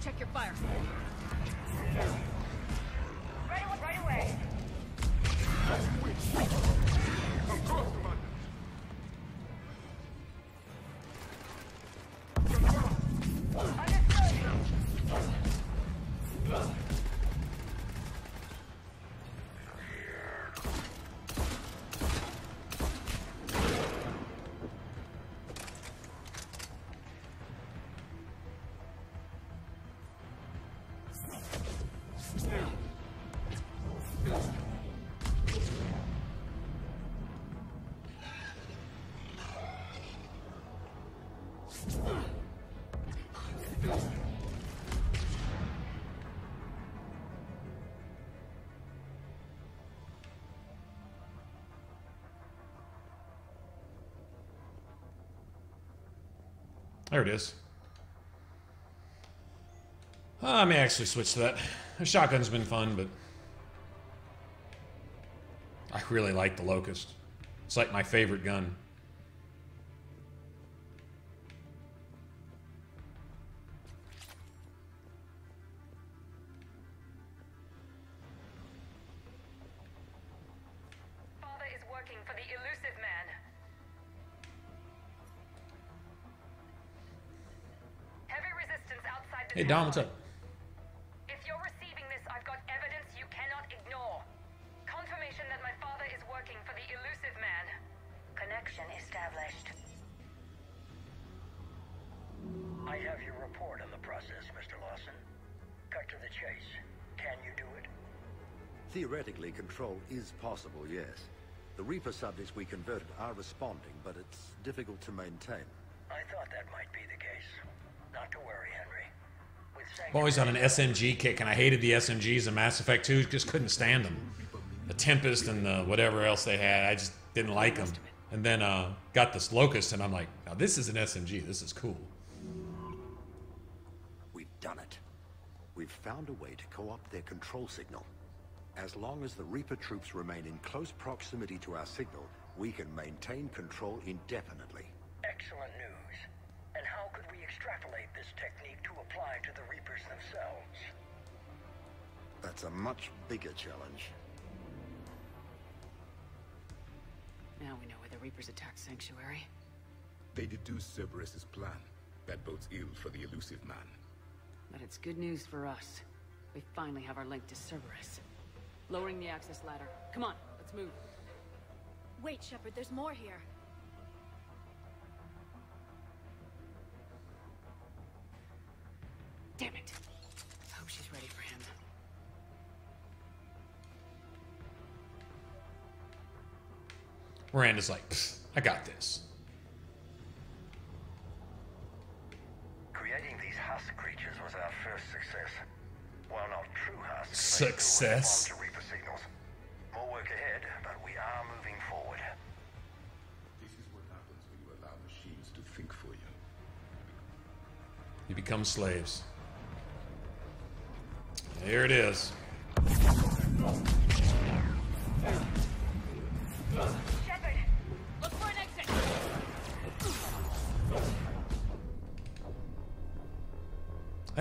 Speaker 2: Check your fire.
Speaker 10: Right away.
Speaker 1: There it is. I may actually switch to that. The shotgun's been fun, but I really like the Locust. It's like my favorite gun.
Speaker 10: Father is working for the elusive man. Heavy resistance outside the
Speaker 1: Hey, Dom, what's up?
Speaker 10: If you're receiving this, I've got evidence you cannot ignore. Confirmation that my father is working for the elusive man. Connection established.
Speaker 12: I have your report on the process, Mr. Lawson. Cut to the chase. Can you do it?
Speaker 13: Theoretically, control is possible, yes. The Reaper subjects we converted are responding, but it's difficult to maintain.
Speaker 12: I thought that might be the case. Not to worry, Henry. With
Speaker 1: I'm always on an SMG kick, and I hated the SMGs in Mass Effect 2. Just couldn't stand them. The Tempest and the whatever else they had, I just didn't like them. And then got this Locust, and I'm like, now this is an SMG. This is cool.
Speaker 13: We've done it. We've found a way to co-opt their control signal. As long as the Reaper troops remain in close proximity to our signal, we can maintain control indefinitely.
Speaker 12: Excellent news. And how could we extrapolate this technique to apply to the Reapers themselves?
Speaker 13: That's a much bigger challenge.
Speaker 2: Now we know where the Reapers attacked Sanctuary.
Speaker 7: They deduced Cerberus' plan. That bodes ill for the elusive man.
Speaker 2: But it's good news for us. We finally have our link to Cerberus. Lowering the access ladder. Come on, let's move.
Speaker 8: Wait, Shepard, there's more here.
Speaker 2: Damn it. Hope she's ready for him.
Speaker 1: Miranda's like, I got this.
Speaker 4: Creating these husk creatures was our first success. While not true husks,
Speaker 1: Success.
Speaker 4: they still respond to Reaper signals. More work ahead, but we are moving forward.
Speaker 7: This is what happens when you allow machines to think for you.
Speaker 1: You become slaves. There it is.
Speaker 10: Shepard,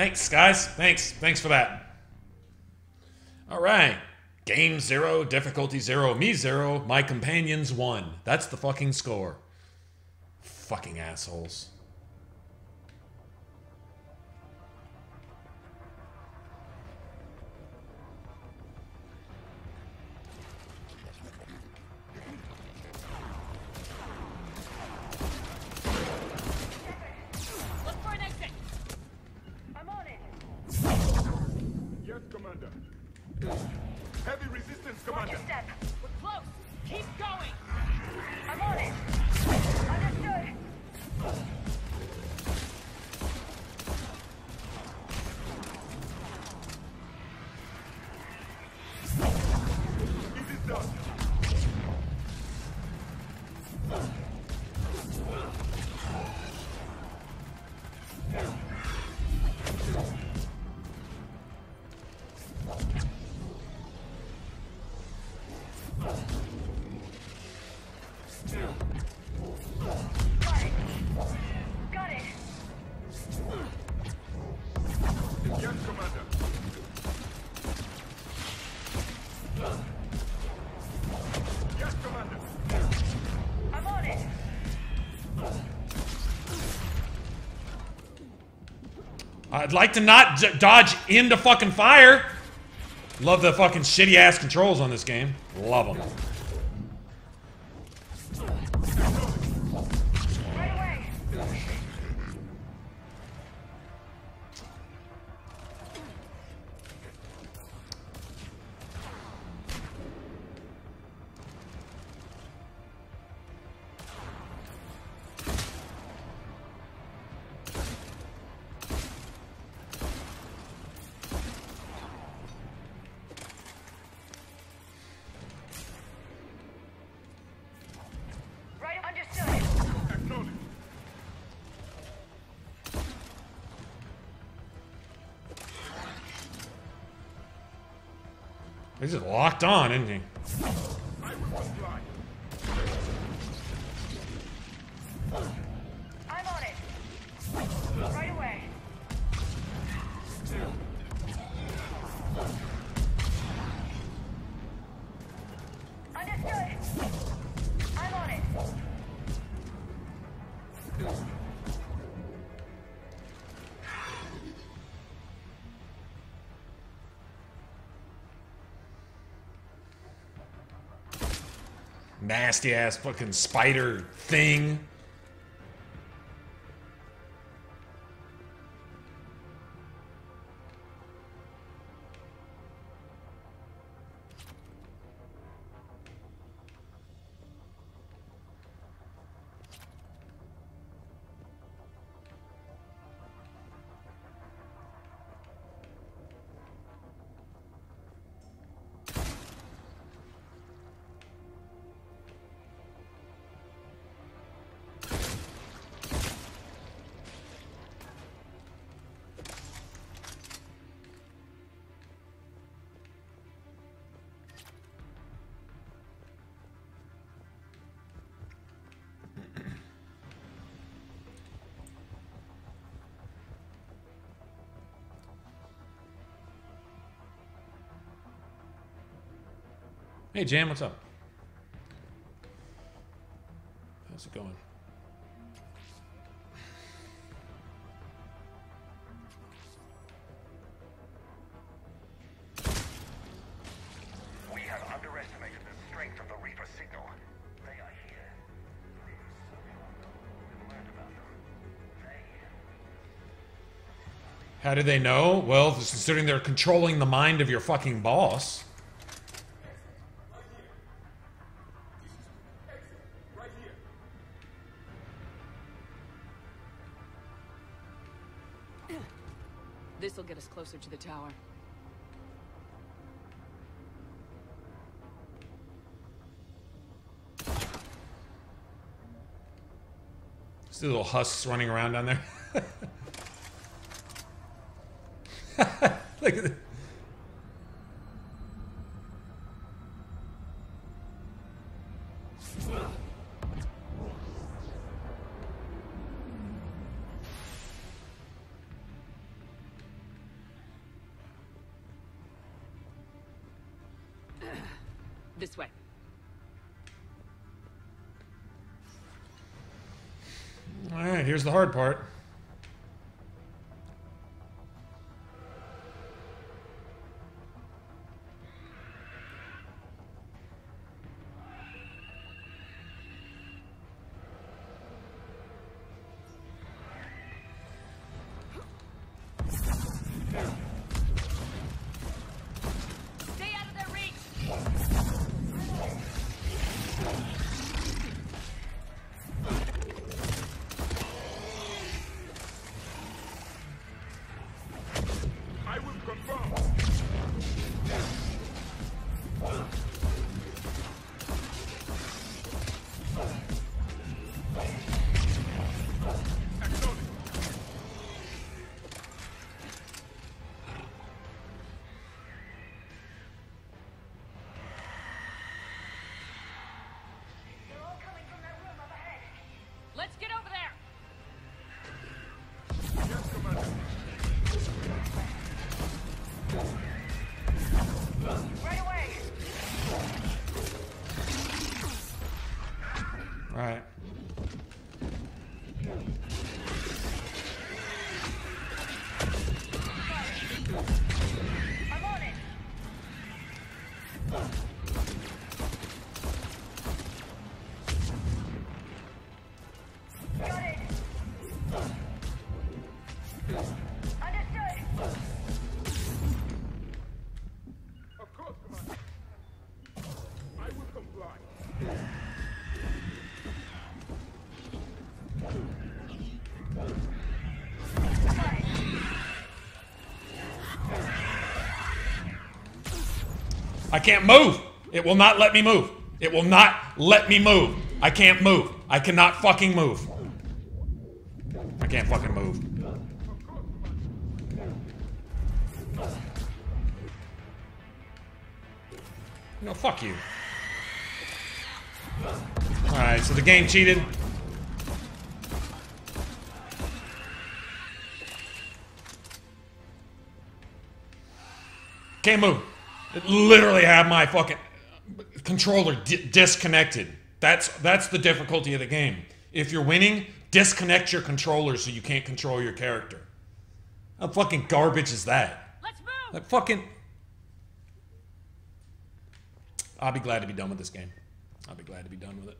Speaker 1: Thanks, guys. Thanks for that. All right. Game 0, difficulty 0, me 0, my companions 1. That's the fucking score. Fucking assholes.
Speaker 11: Look for an exit.
Speaker 10: I'm on it.
Speaker 7: Yes, Commander. Heavy resistance, Commander.
Speaker 10: Watch your step.
Speaker 11: We're close. Keep going.
Speaker 10: I'm on it. Understood.
Speaker 7: It is done.
Speaker 10: Got it.
Speaker 7: Yes, Commander. Yes, Commander.
Speaker 10: I'm on it.
Speaker 1: I'd like to not dodge into fucking fire. Love the fucking shitty ass controls on this game. Love them.
Speaker 10: Right away. Right, understood.
Speaker 7: Acknowledge.
Speaker 1: He's just locked on, isn't he?
Speaker 7: I will comply.
Speaker 10: I'm on it. Right away. Understood. I'm on it.
Speaker 1: Nasty ass fucking spider thing. Hey, Jam, what's up? How's it going?
Speaker 4: We have underestimated the strength of the Reaper signal. They are here. We've learned about them.
Speaker 1: How do they know? Well, considering they're controlling the mind of your fucking boss.
Speaker 2: This'll get us closer to the tower.
Speaker 1: See the little husks running around down there? Look at it.
Speaker 2: This way.
Speaker 1: Alright, here's the hard part.
Speaker 11: Stay out of their reach!
Speaker 7: I will confirm.
Speaker 11: Let's get over there!
Speaker 10: Right away!
Speaker 1: Alright.
Speaker 10: I'm on it! Got it! Understood!
Speaker 7: Of course, Commander. I will comply.
Speaker 1: I can't move! It will not let me move. It will not let me move. I can't move. I cannot fucking move. I can't fucking move. No, fuck you. Alright, so the game cheated. Can't move. It literally had my fucking controller disconnected. That's the difficulty of the game. If you're winning, disconnect your controller so you can't control your character. How fucking garbage is that?
Speaker 11: Let's move!
Speaker 1: That fucking... I'll be glad to be done with this game. I'll be glad to be done with it.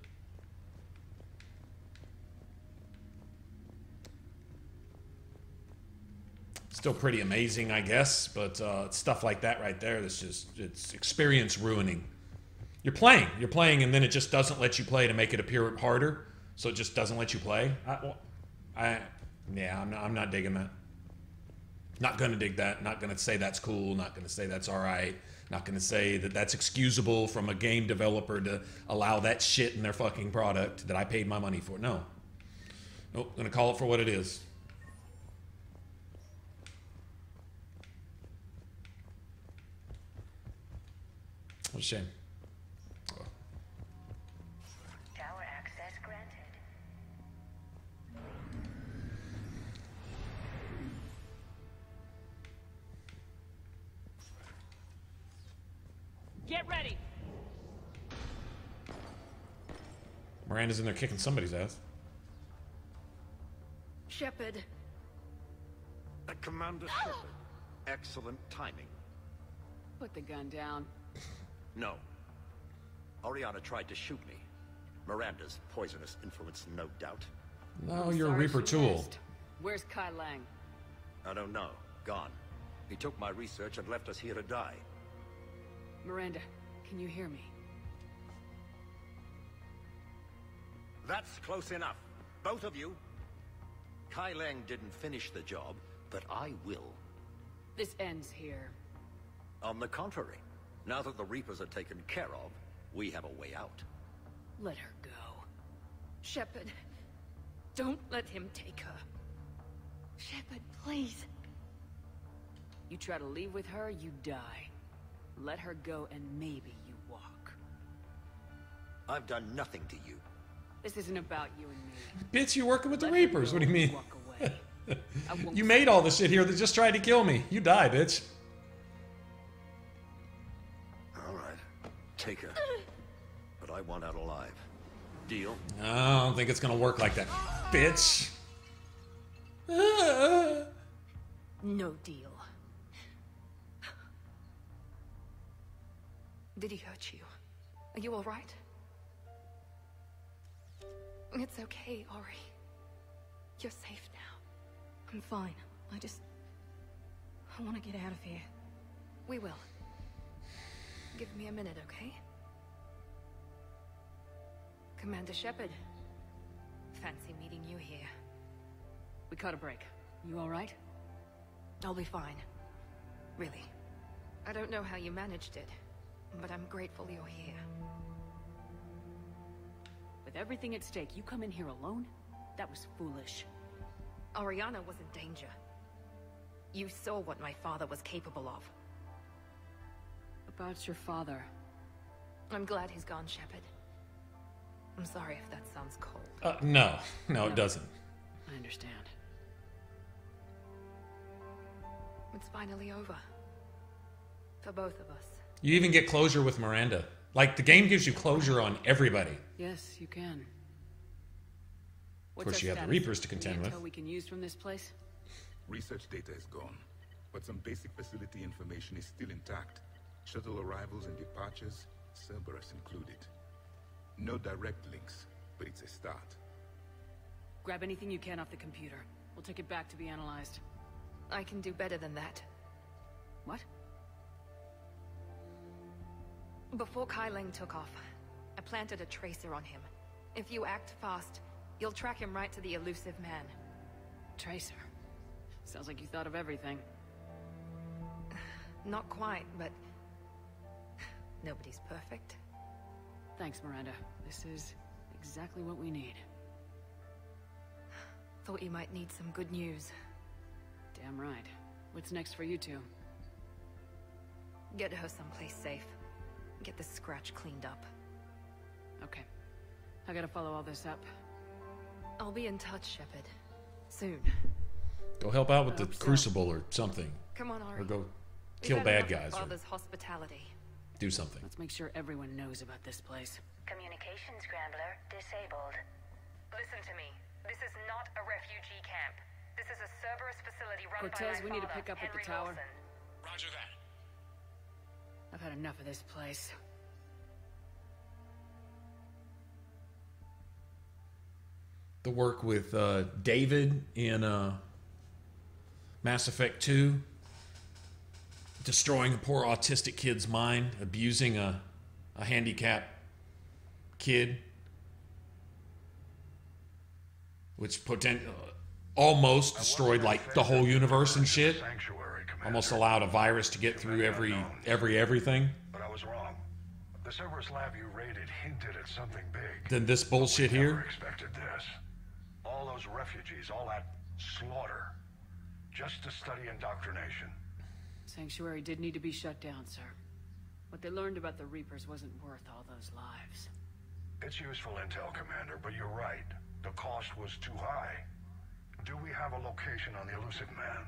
Speaker 1: Still pretty amazing, I guess, but stuff like that right there, that's just, it's experience ruining. You're playing, and then it just doesn't let you play to make it appear harder, so it just doesn't let you play. Yeah, I'm not digging that. Not gonna dig that. Not gonna say that's cool. Not gonna say that's all right. Not gonna say that that's excusable from a game developer to allow that shit in their fucking product that I paid my money for. No. Nope. Gonna call it for what it is. What a shame.
Speaker 10: Tower access granted.
Speaker 11: Get ready!
Speaker 1: Miranda's in there kicking somebody's ass.
Speaker 8: Shepard.
Speaker 13: Commander Shepard. Excellent timing.
Speaker 2: Put the gun down.
Speaker 13: No. Oriana tried to shoot me. Miranda's poisonous influence, no doubt.
Speaker 1: No, you're a Reaper tool.
Speaker 2: Where's Kai Lang?
Speaker 13: I don't know. Gone. He took my research and left us here to die.
Speaker 2: Miranda, can you hear me?
Speaker 13: That's close enough. Both of you. Kai Lang didn't finish the job, but I will.
Speaker 2: This ends here.
Speaker 13: On the contrary, now that the Reapers are taken care of, we have a way out.
Speaker 2: Let her go. Shepard, don't let him take her. Shepard, please. You try to leave with her, you die. Let her go and maybe you walk.
Speaker 13: I've done nothing to you.
Speaker 2: This isn't about you and me.
Speaker 1: Bitch, you're working with the Reapers. What do you mean?
Speaker 2: Walk away.
Speaker 1: You made all the shit here that just tried to kill me. You die, bitch.
Speaker 13: All right. take her. But I want out alive. Deal?
Speaker 1: I don't think it's gonna work like that, bitch.
Speaker 2: No deal.
Speaker 11: Did he hurt you? Are you all right? It's okay, Ori. You're safe now.
Speaker 8: I'm fine. I want to get out of here.
Speaker 11: We will. Give me a minute, okay? Commander Shepard. Fancy meeting you here.
Speaker 2: We caught a break. You all right?
Speaker 11: I'll be fine. Really. I don't know how you managed it, but I'm grateful you're here.
Speaker 2: With everything at stake, you come in here alone? That was foolish.
Speaker 11: Ariana was in danger. You saw what my father was capable of.
Speaker 2: About your father.
Speaker 11: I'm glad he's gone, Shepard. I'm sorry if that sounds cold.
Speaker 1: No, it doesn't.
Speaker 2: I understand.
Speaker 11: It's finally over. For both of us.
Speaker 1: You even get closure with Miranda. Like, the game gives you closure on everybody.
Speaker 2: Yes, you can.
Speaker 1: Of course, you have the Reapers to contend with.
Speaker 2: Intel we can use from this place?
Speaker 7: Research data is gone, but some basic facility information is still intact. Shuttle arrivals and departures, Cerberus included. No direct links, but it's a start.
Speaker 2: Grab anything you can off the computer. We'll take it back to be analyzed.
Speaker 11: I can do better than that.
Speaker 2: What?
Speaker 11: Before Kai Leng took off, I planted a tracer on him. If you act fast, you'll track him right to the elusive man.
Speaker 2: Tracer? Sounds like you thought of everything.
Speaker 11: Not quite, but... nobody's perfect.
Speaker 2: Thanks, Miranda. This is exactly what we need.
Speaker 11: Thought you might need some good news.
Speaker 2: Damn right. What's next for you two?
Speaker 11: Get her someplace safe. Get the scratch cleaned up.
Speaker 2: Okay. I gotta follow all this up.
Speaker 11: I'll be in touch, Shepard. Soon.
Speaker 1: Go help out with the Crucible or something.
Speaker 11: Come on, Ori.
Speaker 1: Or go kill bad guys. Or
Speaker 11: Father's hospitality.
Speaker 1: do something.
Speaker 2: Let's make sure everyone knows about this place.
Speaker 10: Communication scrambler disabled. Listen to me. This is not a refugee camp. This is a Cerberus facility run
Speaker 2: Cortez,
Speaker 10: by my
Speaker 2: we need to
Speaker 10: father,
Speaker 2: pick up at the
Speaker 10: Henry
Speaker 2: tower.
Speaker 10: Lawson.
Speaker 6: Roger that.
Speaker 2: I've had enough of this place.
Speaker 1: The work with David in Mass Effect 2. Destroying a poor autistic kid's mind. Abusing a handicapped kid. Which almost destroyed like the whole universe and shit. Almost allowed a virus to get through everything.
Speaker 4: But I was wrong. The Cerberus lab you raided hinted at something big.
Speaker 1: Then this bullshit
Speaker 4: Never
Speaker 1: here.
Speaker 4: expected this. All those refugees, all that slaughter, just to study indoctrination.
Speaker 2: Sanctuary did need to be shut down, sir. What they learned about the Reapers wasn't worth all those lives.
Speaker 4: It's useful intel, Commander, but you're right. The cost was too high. Do we have a location on the elusive man?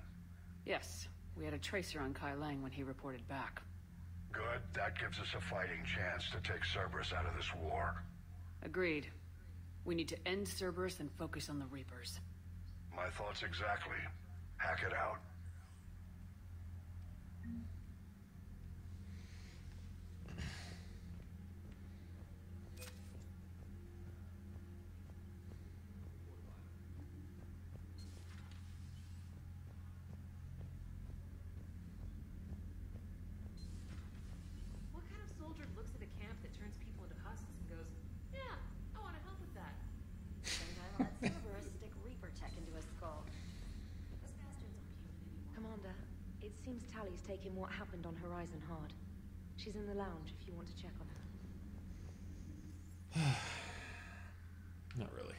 Speaker 2: Yes. We had a tracer on Kai Leng when he reported back.
Speaker 4: Good. That gives us a fighting chance to take Cerberus out of this war.
Speaker 2: Agreed. We need to end Cerberus and focus on the Reapers.
Speaker 4: My thoughts exactly. Hack it out.
Speaker 14: What kind of soldier looks at a camp that turns people into husks and goes, yeah, I want to help with that?
Speaker 15: Same time let Cerberus stick Reaper tech into his skull.
Speaker 14: Those bastards aren't human anymore.
Speaker 15: Commander, it seems Tally's taking what happened on Horizon hard. She's in the lounge if you want to check on her.
Speaker 1: Not really.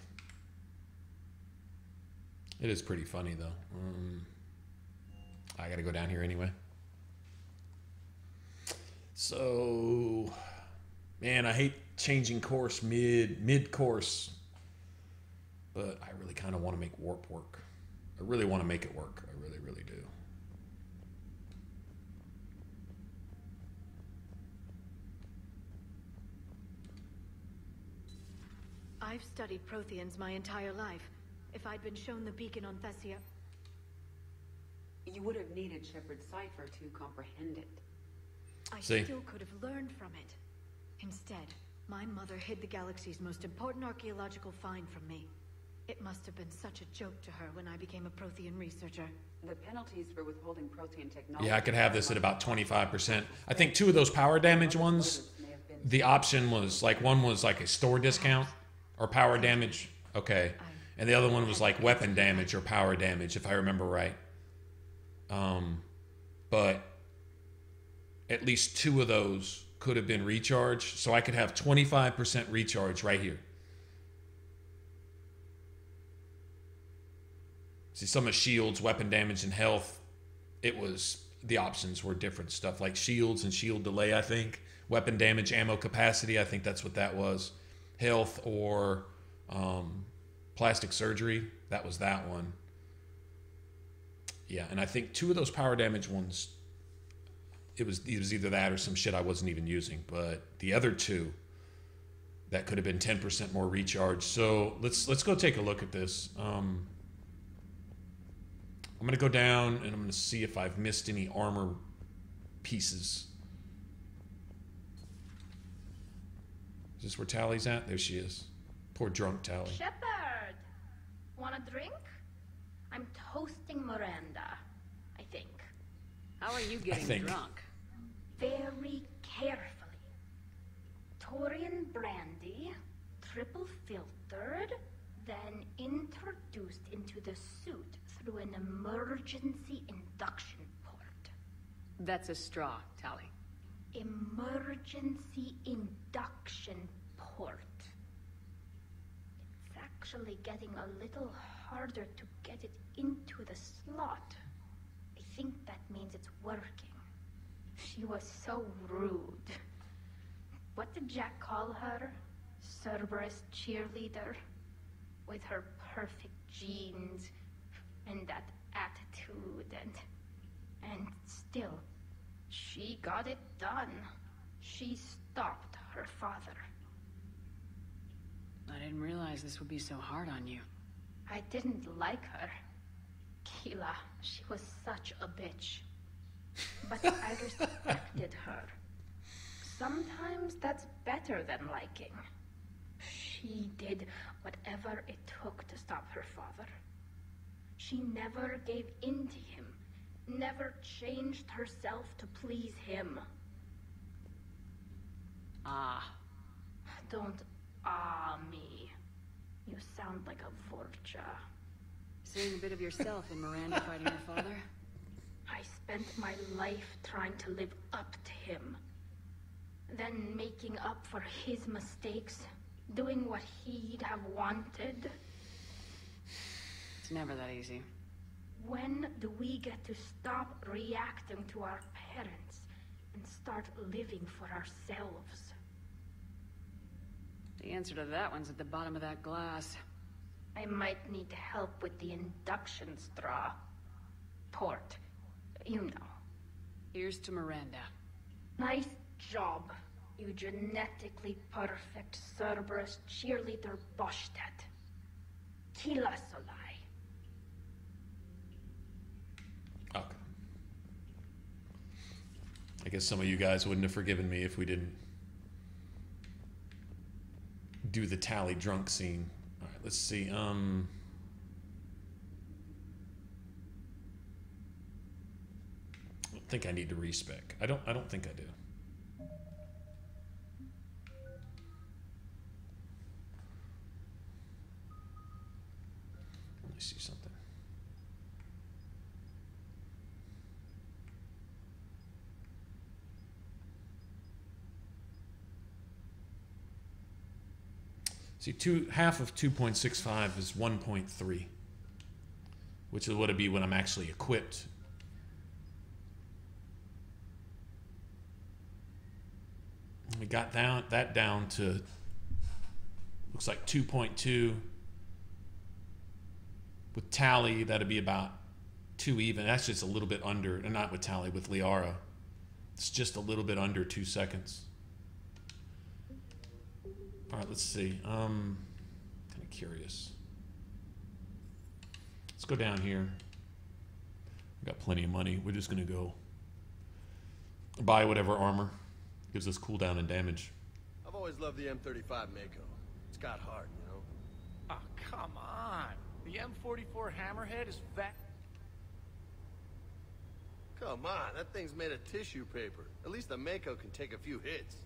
Speaker 1: It is pretty funny though. I gotta go down here anyway. So, man, I hate changing course mid course, but I really kind of want to make warp work. I really want to make it work. I really, really do.
Speaker 8: I've studied Protheans my entire life. If I'd been shown the beacon on Thessia...
Speaker 9: You would have needed Shepard's cipher to comprehend it.
Speaker 8: I still could have learned from it. Instead, my mother hid the galaxy's most important archaeological find from me. It must have been such a joke to her when I became a Prothean researcher.
Speaker 9: The penalties for withholding Prothean technology...
Speaker 1: Yeah, I could have this at about 25%. I think 2 of those power damage ones, the option was, like, one was like a store discount or power damage. Okay. And the other one was like weapon damage or power damage, if I remember right. But at least 2 of those could have been recharged. So I could have 25% recharge right here. See, some of shields, weapon damage, and health, it was, the options were different stuff, like shields and shield delay, I think. Weapon damage, ammo capacity, I think that's what that was. Health or plastic surgery, that was that one. Yeah, and I think 2 of those power damage ones, it was either that or some shit I wasn't even using. But the other 2, that could have been 10% more recharge. So let's go take a look at this. I'm going to go down and I'm going to see if I've missed any armor pieces. Is this where Tally's at? There she is. Poor drunk Tally.
Speaker 3: Shepard! Want a drink? I'm toasting Miranda, I think.
Speaker 2: How are you getting drunk?
Speaker 3: Very carefully. Taurian brandy, triple filtered, then introduced into the suit through an emergency induction port.
Speaker 2: That's a straw, Tally.
Speaker 3: Emergency induction port. It's actually getting a little harder to get it into the slot. I think that means it's working. She was so rude. What did Jack call her? Cerberus cheerleader? With her perfect genes and that attitude and still, she got it done. She stopped her father.
Speaker 2: I didn't realize this would be so hard on you.
Speaker 3: I didn't like her. Keela, she was such a bitch. But I respected her. Sometimes that's better than liking. She did whatever it took to stop her father. She never gave in to him, never changed herself to please him.
Speaker 2: Ah.
Speaker 3: Don't me. You sound like a Vorcha.
Speaker 2: Seeing a bit of yourself in Miranda fighting her father?
Speaker 3: I spent my life trying to live up to him. Then making up for his mistakes, doing what he'd have wanted.
Speaker 2: It's never that easy.
Speaker 3: When do we get to stop reacting to our parents and start living for ourselves?
Speaker 2: The answer to that one's at the bottom of that glass.
Speaker 3: I might need help with the induction straw. Port. You know.
Speaker 2: Here's to Miranda.
Speaker 3: Nice job, you genetically perfect Cerberus cheerleader Boshtet. Kila Solai.
Speaker 1: Okay. I guess some of you guys wouldn't have forgiven me if we didn't do the Tally drunk scene. All right, let's see. I don't think I need to respec. I don't think I do. Let me see something. See, half of 2.65 is 1.3, which is what it'd be when I'm actually equipped. We got that down to, looks like 2.2. With Tally, that'd be about 2 even. That's just a little bit under, and not with Tally, with Liara. It's just a little bit under 2 seconds. All right, let's see. curious. Let's go down here. We got plenty of money. We're just gonna go buy whatever armor gives us cooldown and damage.
Speaker 16: I've always loved the M35 Mako. It's got heart, you know?
Speaker 6: Oh, come on. The M44 Hammerhead is fat.
Speaker 16: Come on, that thing's made of tissue paper. At least the Mako can take a few hits.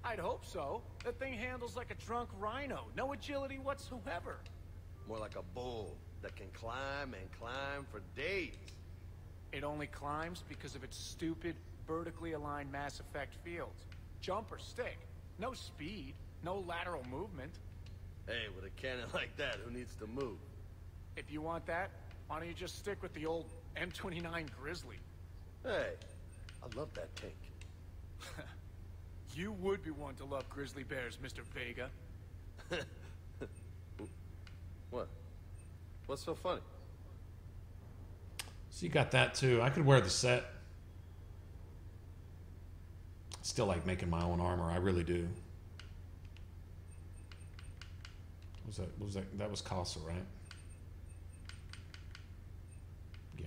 Speaker 6: I'd hope so. That thing handles like a drunk rhino. No agility whatsoever.
Speaker 16: More like a bull that can climb and climb for days.
Speaker 6: It only climbs because of its stupid, vertically aligned Mass Effect fields. Jump or stick. No speed. No lateral movement.
Speaker 16: Hey, with a cannon like that, who needs to move?
Speaker 6: If you want that, why don't you just stick with the old M29 Grizzly?
Speaker 16: Hey, I love that tank.
Speaker 6: You would be one to love grizzly bears, Mr. Vega.
Speaker 16: What? What's so funny?
Speaker 1: So you got that too. I could wear the set. Still like making my own armor. I really do. What was that? That was Casa, right? Yeah.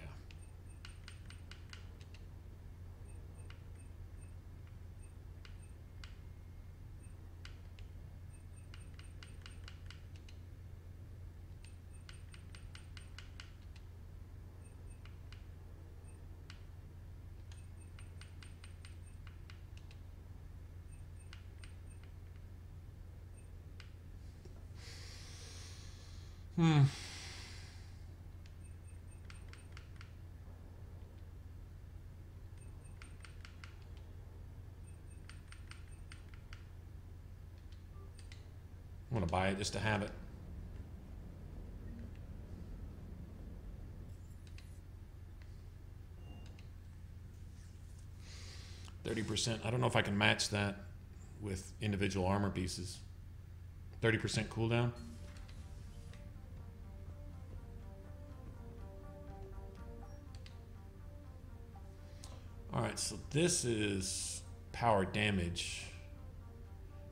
Speaker 1: Hmm. I want to buy it just to have it. %. I don't know if I can match that with individual armor pieces. 30% cooldown. Alright, so this is power damage.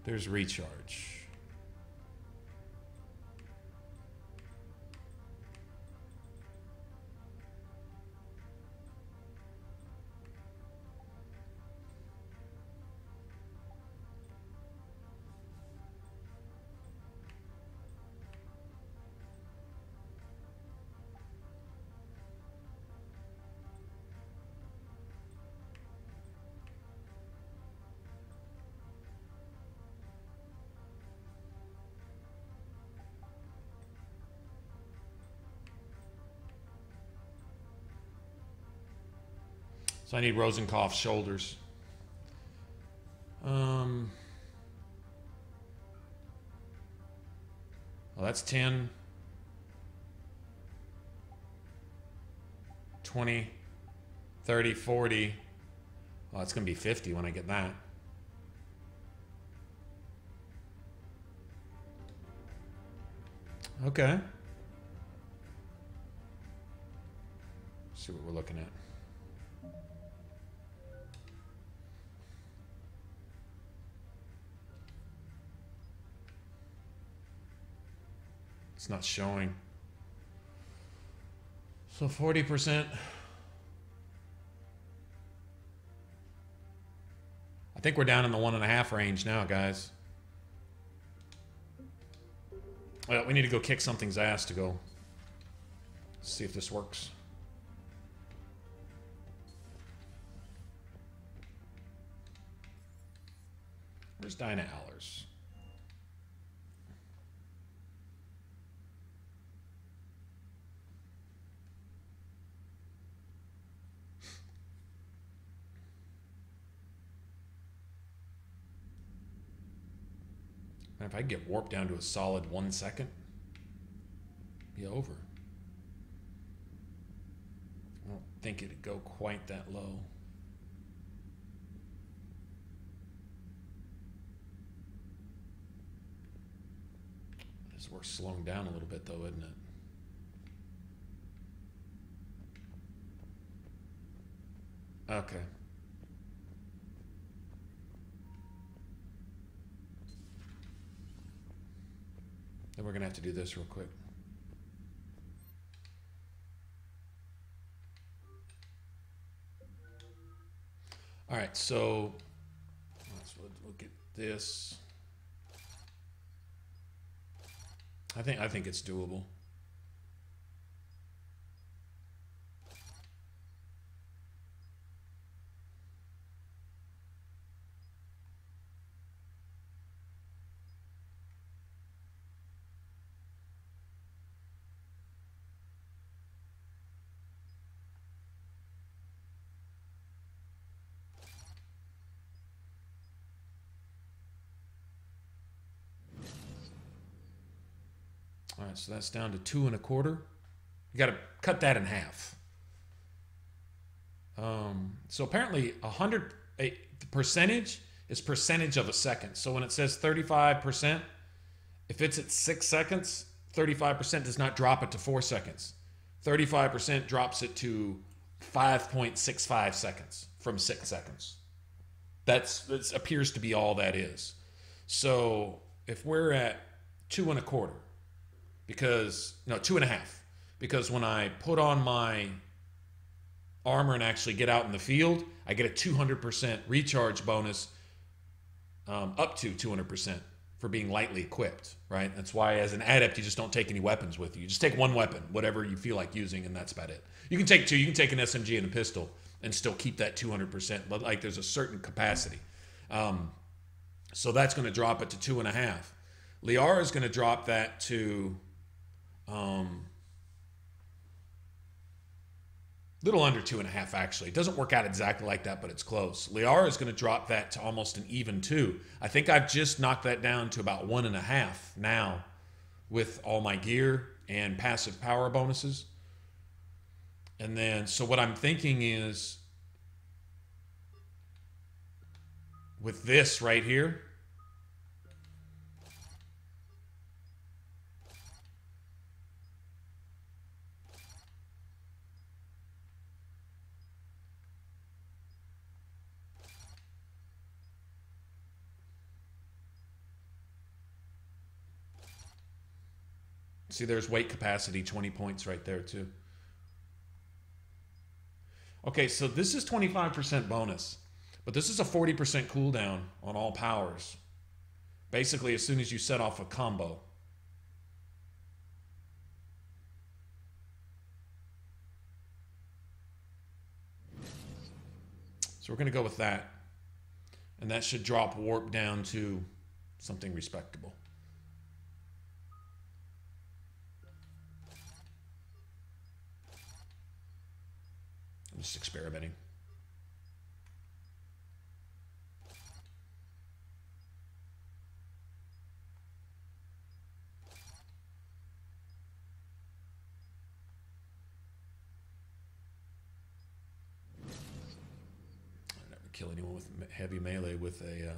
Speaker 1: There's recharge. So I need Rosenkopf's shoulders. Well, that's 10, 20, 30, 40. Well, it's going to be 50 when I get that. Okay. Let's see what we're looking at. It's not showing. So 40%. I think we're down in the 1.5 range now, guys. Well, we need to go kick something's ass to go see if this works. Where's Dinah Allers? And if I get warped down to a solid 1 second, be over. I don't think it'd go quite that low. It's worth slowing down a little bit though, isn't it? Okay. Then we're going to have to do this real quick. All right, so let's look at this. I think it's doable. All right, so that's down to 2 1/4. You got to cut that in half. So apparently 100 the percentage is percentage of a second. So when it says 35%, if it's at 6 seconds, 35% does not drop it to 4 seconds. 35% drops it to 5.65 seconds from 6 seconds. That appears to be all that is. So if we're at 2 1/4, because, no, 2 1/2, because when I put on my armor and actually get out in the field, I get a 200% recharge bonus, up to 200% for being lightly equipped, right? That's why as an adept, you just don't take any weapons with you. You just take one weapon, whatever you feel like using, and that's about it. You can take 2. You can take an SMG and a pistol and still keep that 200%, but like there's a certain capacity. So that's going to drop it to 2 1/2. Liara is going to drop that to little under 2 1/2, actually. It doesn't work out exactly like that, but it's close. Liara is going to drop that to almost an even 2. I think I've just knocked that down to about 1 1/2 now with all my gear and passive power bonuses. And then, so what I'm thinking is with this right here, see, there's weight capacity, 20 points right there too. Okay, so this is 25% bonus, but this is a 40% cooldown on all powers. Basically, as soon as you set off a combo. So we're going to go with that. And that should drop warp down to something respectable. I'm just experimenting. I never kill anyone with heavy melee with a...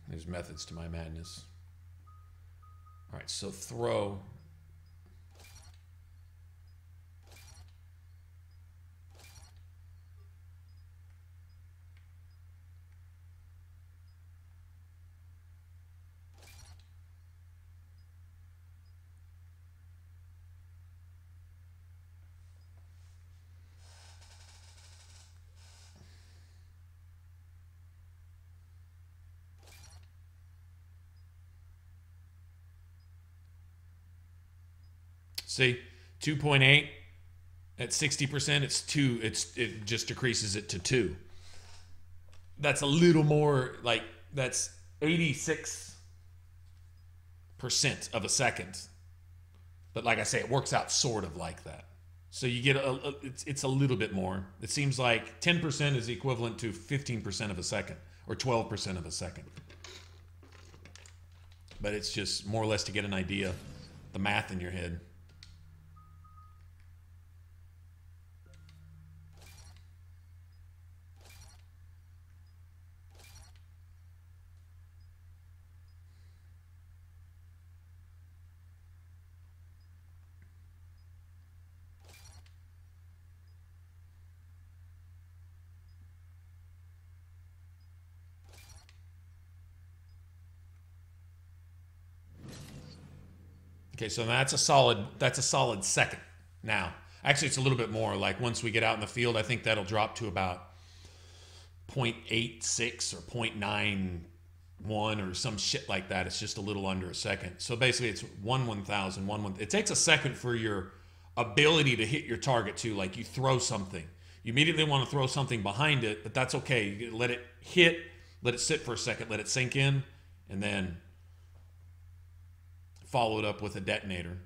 Speaker 1: There's methods to my madness. All right, so throw. See, 2.8 At 60%, it just decreases it to 2. That's a little more, like, that's 86% of a second. But like I say, it works out sort of like that. So you get it's a little bit more. It seems like 10% is equivalent to 15% of a second, or 12% of a second. But it's just more or less to get an idea, the math in your head. Okay, so that's a solid second. Now, actually, it's a little bit more. Like once we get out in the field, I think that'll drop to about 0.86 or 0.91 or some shit like that. It's just a little under a second. So basically, it's 1/1000. It takes a second for your ability to hit your target too. Like you throw something, you immediately want to throw something behind it, but that's okay. You let it hit, let it sit for a second, let it sink in, and then follow it up with a detonator.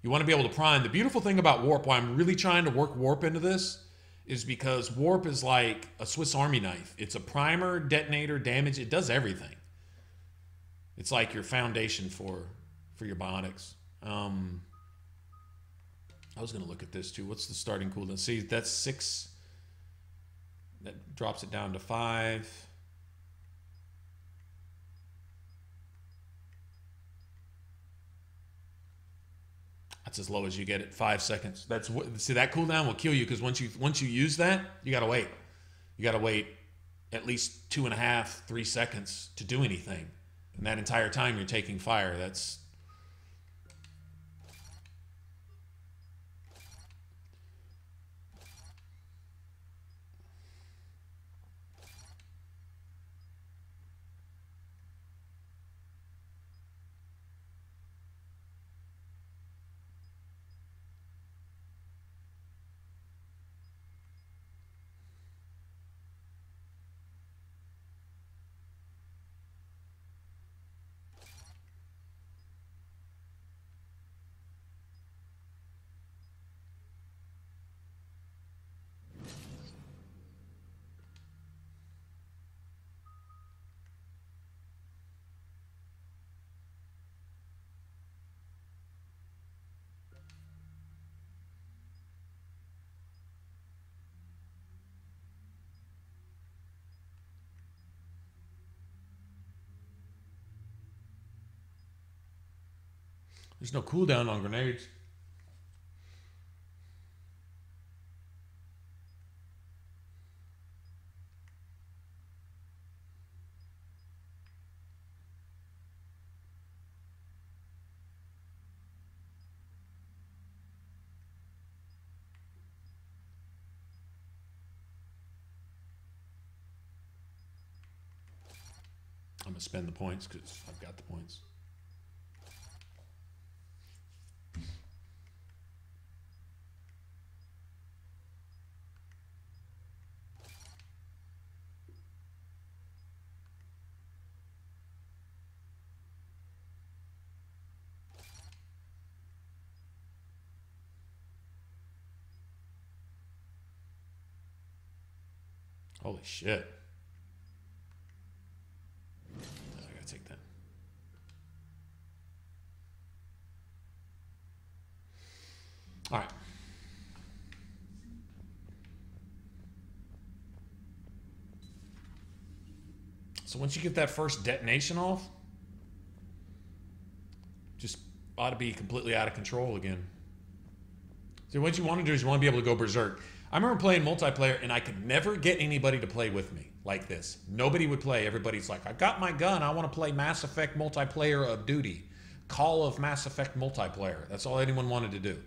Speaker 1: You want to be able to prime. The beautiful thing about warp, why I'm really trying to work warp into this, is because warp is like a Swiss Army knife. It's a primer, detonator, damage. It does everything. It's like your foundation for your bionics. I was going to look at this too. What's the starting cooldown? See, that's 6. That drops it down to 5. That's as low as you get it. 5 seconds. See, that cooldown will kill you because once you use that, you gotta wait. You gotta wait at least 2.5, 3 seconds to do anything, and that entire time you're taking fire. That's there's no cooldown on grenades. I'm gonna spend the points because I've got the points. Holy shit. I gotta take that. All right. So once you get that first detonation off, just ought to be completely out of control again. So what you want to do is you want to be able to go berserk. I remember playing multiplayer and I could never get anybody to play with me like this. Nobody would play. Everybody's like, I got my gun. I want to play Mass Effect multiplayer of duty. Call of Mass Effect multiplayer. That's all anyone wanted to do.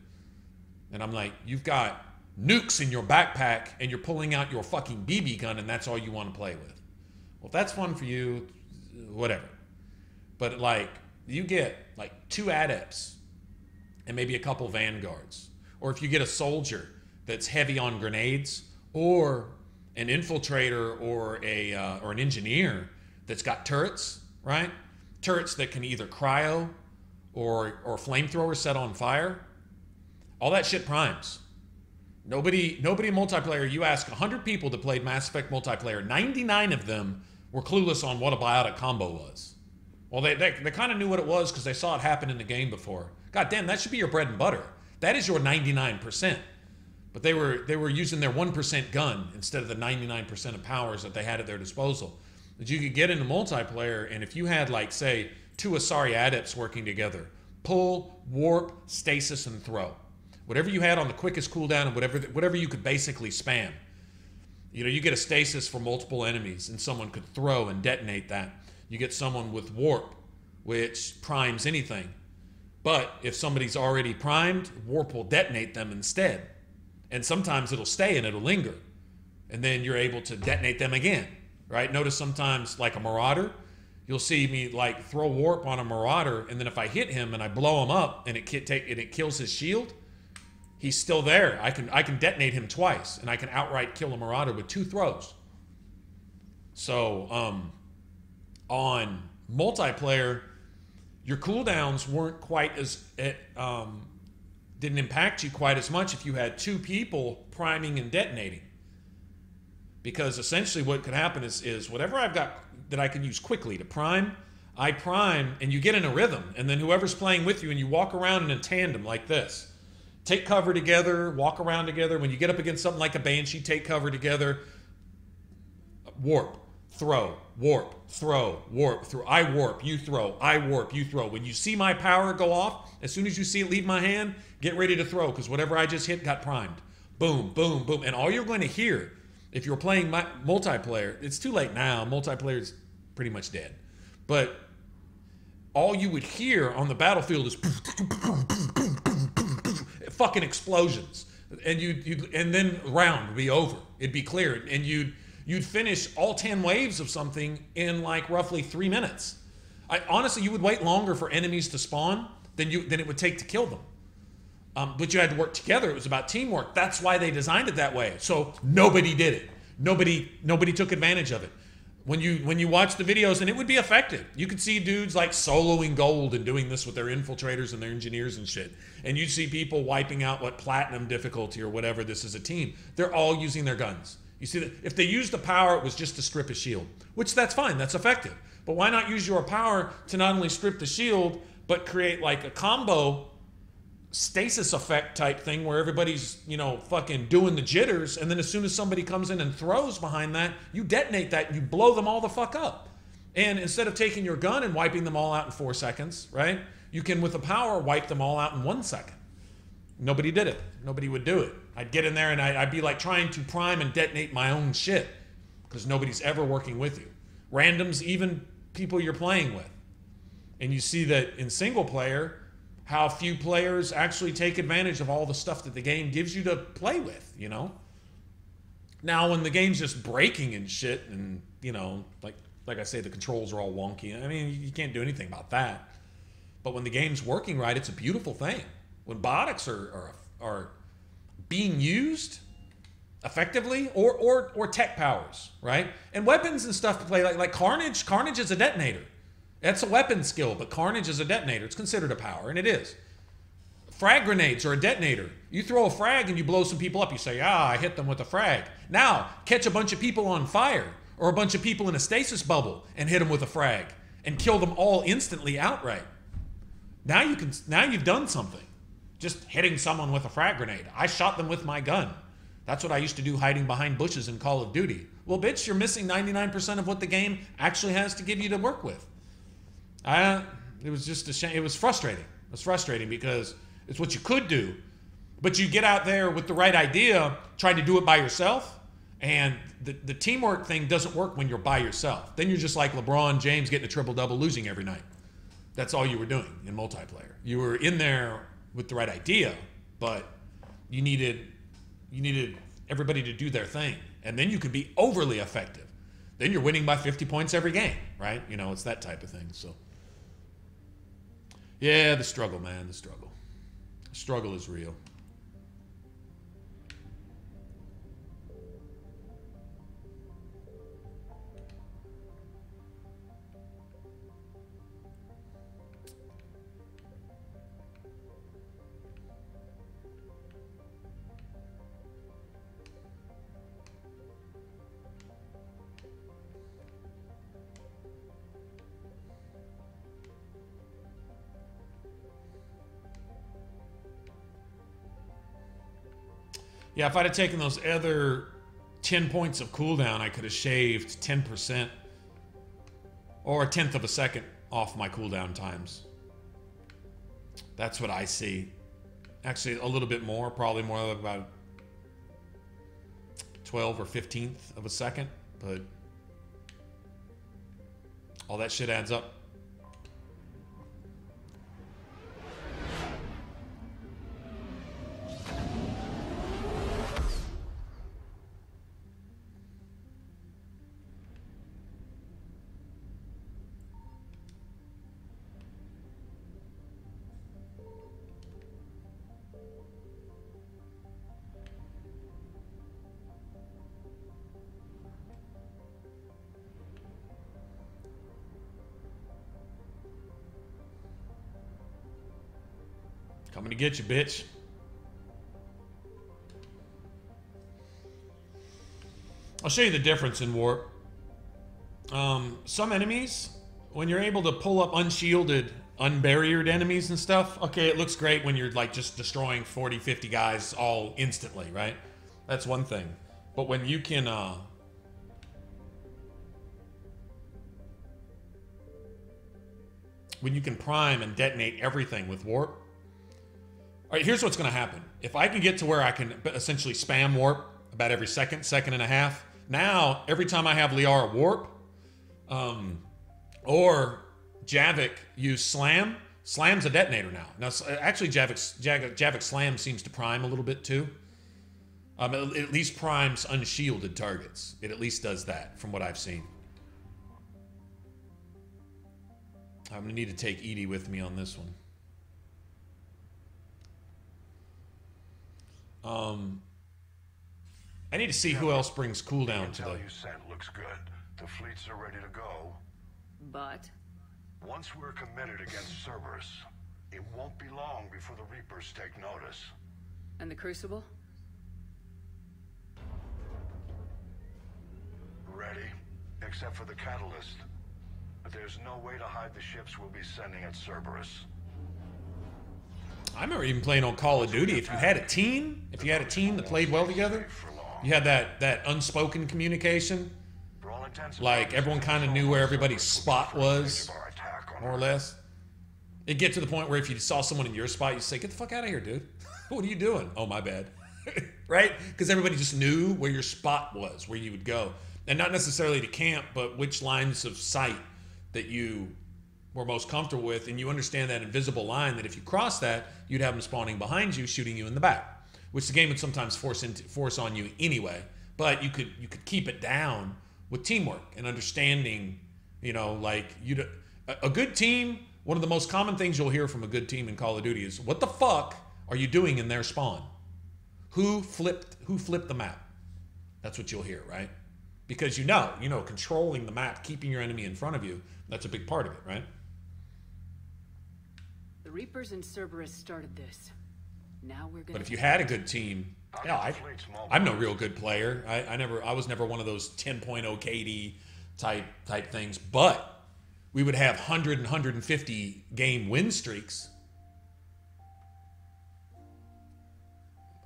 Speaker 1: And I'm like, you've got nukes in your backpack and you're pulling out your fucking BB gun and that's all you want to play with. Well, if that's fun for you, whatever. But like, you get like 2 adepts and maybe a couple vanguards. Or if you get a soldier that's heavy on grenades, or an infiltrator or an engineer that's got turrets, right? Turrets that can either cryo or flamethrowers set on fire. All that shit primes. Nobody in multiplayer, you ask 100 people that played Mass Effect multiplayer, 99 of them were clueless on what a biotic combo was. Well, they kind of knew what it was because they saw it happen in the game before. God damn, that should be your bread and butter. That is your 99%. But they were using their 1% gun instead of the 99% of powers that they had at their disposal. That you could get into multiplayer, and if you had, like, say, 2 Asari adepts working together, pull, warp, stasis, and throw. Whatever you had on the quickest cooldown and whatever you could basically spam. You know, you get a stasis for multiple enemies, and someone could throw and detonate that. You get someone with warp, which primes anything. But if somebody's already primed, warp will detonate them instead. And sometimes it'll stay and it'll linger. And then you're able to detonate them again, right? Notice sometimes, like a Marauder, you'll see me like throw warp on a Marauder, and then if I hit him and I blow him up and it kills his shield, he's still there. I can detonate him twice, and I can outright kill a Marauder with 2 throws. So on multiplayer, your cooldowns weren't quite as didn't impact you quite as much if you had 2 people priming and detonating. Because essentially what could happen is whatever I've got that I can use quickly to prime, I prime, and you get in a rhythm, and then whoever's playing with you, and you walk around in a tandem like this. Take cover together, walk around together. When you get up against something like a Banshee, take cover together. Warp, throw, warp, throw, warp, throw. I warp, you throw. I warp, you throw. When you see my power go off, as soon as you see it leave my hand, get ready to throw, because whatever I just hit got primed. Boom, boom, boom. And all you're going to hear, if you're playing multiplayer, it's too late now. Multiplayer is pretty much dead. But all you would hear on the battlefield is fucking explosions, and and then the round would be over. It'd be clear, and you'd finish all 10 waves of something in like roughly 3 minutes. Honestly, you would wait longer for enemies to spawn than it would take to kill them. But you had to work together. It was about teamwork. That's why they designed it that way. So nobody did it. Nobody took advantage of it. When you watch the videos, and it would be effective. You could see dudes like soloing gold and doing this with their infiltrators and their engineers and shit. And you'd see people wiping out platinum difficulty or whatever this is a team. They're all using their guns. You see that if they used the power, it was just to strip a shield, which that's fine. That's effective. But why not use your power to not only strip the shield, but create like a combo stasis effect type thing where everybody's, fucking doing the jitters, and then as soon as somebody comes in and throws behind that, you detonate that and you blow them all the fuck up. And instead of taking your gun and wiping them all out in 4 seconds, right? You can, with the power, wipe them all out in 1 second. Nobody did it. Nobody would do it. I'd get in there and I'd be like trying to prime and detonate my own shit because nobody's ever working with you. Randoms, even people you're playing with. And you see that in single player, how few players actually take advantage of all the stuff that the game gives you to play with, Now, when the game's just breaking and shit, and, like I say, the controls are all wonky. I mean, you can't do anything about that. But when the game's working right, it's a beautiful thing. When biotics are being used effectively, or tech powers, right? And weapons and stuff to play, like Carnage. Carnage is a detonator. That's a weapon skill, but Carnage is a detonator. It's considered a power, and it is. Frag grenades are a detonator. You throw a frag and you blow some people up. You say, I hit them with a frag. Now, catch a bunch of people on fire or a bunch of people in a stasis bubble and hit them with a frag and kill them all instantly outright. Now you've done something. Just hitting someone with a frag grenade. I shot them with my gun. That's what I used to do hiding behind bushes in Call of Duty. Well, bitch, you're missing 99% of what the game actually has to give you to work with. It was just a shame. It was frustrating. It was frustrating because it's what you could do, but you get out there with the right idea, trying to do it by yourself, and the teamwork thing doesn't work when you're by yourself. Then you're just like LeBron James getting a triple-double, losing every night. That's all you were doing in multiplayer. You were in there with the right idea, but you needed everybody to do their thing, and then you could be overly effective. Then you're winning by 50 points every game, right? It's that type of thing, so... Yeah, the struggle, man, the struggle. The struggle is real. Yeah, if I'd have taken those other 10 points of cooldown, I could have shaved 10% or 1/10 of a second off my cooldown times. That's what I see. Actually, a little bit more, probably more about 12 or 15th of a second, but all that shit adds up. Coming to get you, bitch. I'll show you the difference in Warp. Some enemies, when you're able to pull up unshielded, unbarriered enemies and stuff, okay, it looks great when you're like just destroying 40, 50 guys all instantly, right? That's one thing. But when you can, prime and detonate everything with Warp. All right, here's what's going to happen. If I can get to where I can essentially spam Warp about every second and a half, now every time I have Liara Warp or Javik use Slam, Slam's a detonator now. Now, actually, Javik Slam seems to prime a little bit too. It at least primes unshielded targets. It at least does that from what I've seen. I'm going to need to take Edie with me on this one. I need to see who else brings cooldown to the...
Speaker 4: you sent looks good. The fleets are ready to go.
Speaker 2: But?
Speaker 4: Once we're committed against Cerberus, it won't be long before the Reapers take notice.
Speaker 2: And the Crucible?
Speaker 4: Ready, except for the catalyst. But there's no way to hide the ships we'll be sending at Cerberus.
Speaker 1: I remember even playing on Call of Duty. If you had a team, that played well together, you had that unspoken communication. Like everyone kind of knew where everybody's spot was, more or less. It'd get to the point where if you saw someone in your spot, you'd say, "Get the fuck out of here, dude. What are you doing?" "Oh, my bad." Right? Because everybody just knew where your spot was, where you would go. And not necessarily to camp, but which lines of sight that you were most comfortable with. And you understand that invisible line that if you cross that, you'd have them spawning behind you, shooting you in the back, which the game would sometimes force on you anyway. But you could keep it down with teamwork and understanding, you know, like a good team. One of the most common things you'll hear from a good team in Call of Duty is, "What the fuck are you doing in their spawn? Who flipped the map?" That's what you'll hear, right? Because you know, controlling the map, keeping your enemy in front of you, that's a big part of it, right?
Speaker 2: The Reapers and Cerberus started this. Now we're gonna...
Speaker 1: But if you had a good team, yeah, I'm no real good player. I was never one of those 10.0 KD type things, but we would have 100 and 150 game win streaks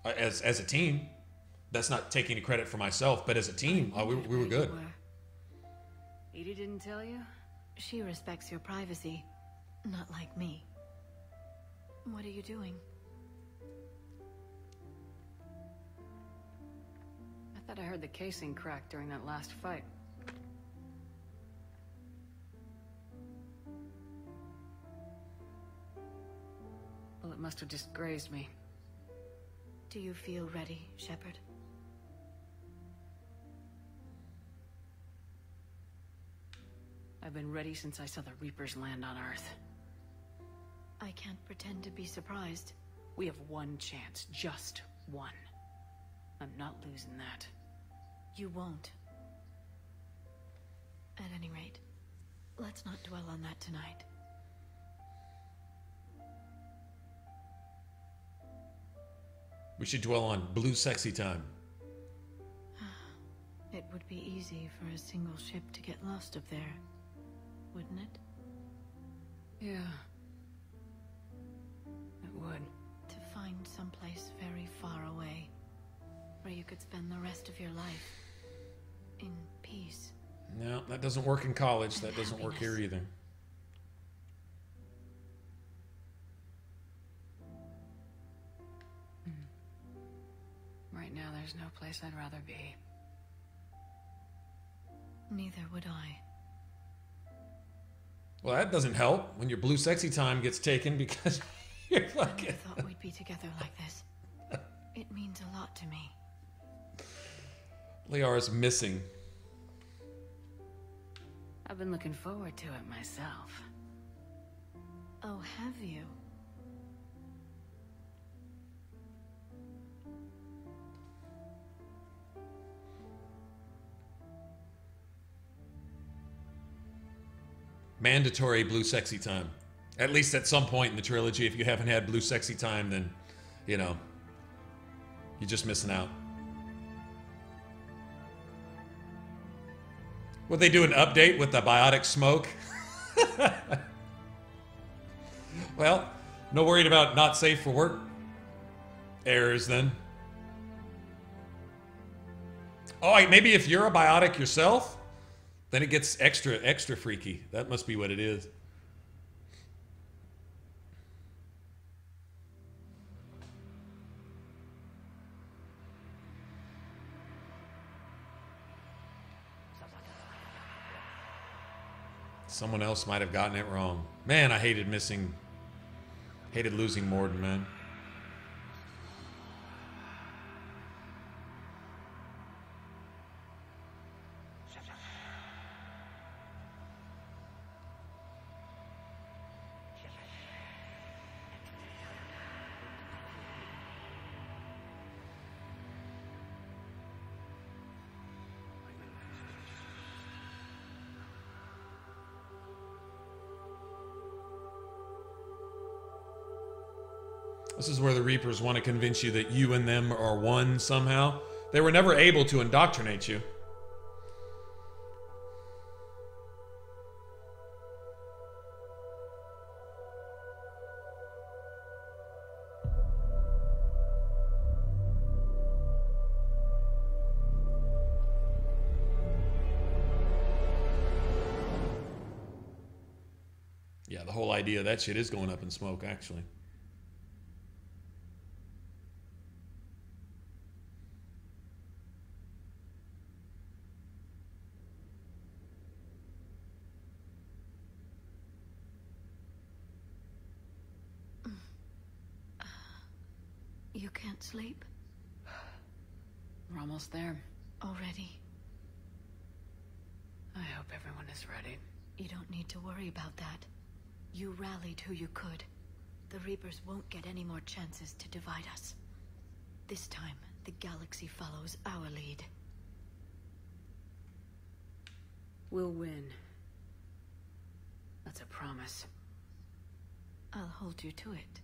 Speaker 1: as a team. That's not taking any credit for myself, but as a team, we were good.
Speaker 2: Edie didn't tell you?
Speaker 8: She respects your privacy, not like me. What are you doing?
Speaker 2: I thought I heard the casing crack during that last fight. Well, it must have just grazed me.
Speaker 8: Do you feel ready, Shepard?
Speaker 2: I've been ready since I saw the Reapers land on Earth.
Speaker 8: I can't pretend to be surprised.
Speaker 2: We have one chance, just one. I'm not losing that.
Speaker 8: You won't. At any rate, let's not dwell on that tonight.
Speaker 1: We should dwell on blue sexy time.
Speaker 8: It would be easy for a single ship to get lost up there, wouldn't it?
Speaker 2: Yeah. It would.
Speaker 8: To find someplace very far away. where you could spend the rest of your life in peace.
Speaker 1: No, that doesn't work in college. That doesn't work here either.
Speaker 2: Right now, there's no place I'd rather be.
Speaker 8: Neither would I.
Speaker 1: Well, that doesn't help when your blue sexy time gets taken because you're fucking...
Speaker 8: I thought we'd be together like this. It means a lot to me.
Speaker 1: Liara's missing.
Speaker 2: I've been looking forward to it myself.
Speaker 8: Oh, have you?
Speaker 1: Mandatory blue sexy time. At least at some point in the trilogy. If you haven't had blue sexy time, then, you know, you're just missing out. Would they do an update with the biotic smoke? Well, no worried about not safe for work errors then. Oh, maybe if you're a biotic yourself, then it gets extra freaky. That must be what it is. Someone else might have gotten it wrong. Man, I hated losing Morden, man. This is where the Reapers want to convince you that you and them are one somehow. They were never able to indoctrinate you. Yeah, the whole idea of that shit is going up in smoke, actually.
Speaker 8: You can't sleep?
Speaker 2: We're almost there.
Speaker 8: Already?
Speaker 2: I hope everyone is ready.
Speaker 8: You don't need to worry about that. You rallied who you could. The Reapers won't get any more chances to divide us. This time, the galaxy follows our lead.
Speaker 2: We'll win. That's a promise.
Speaker 8: I'll hold you to it.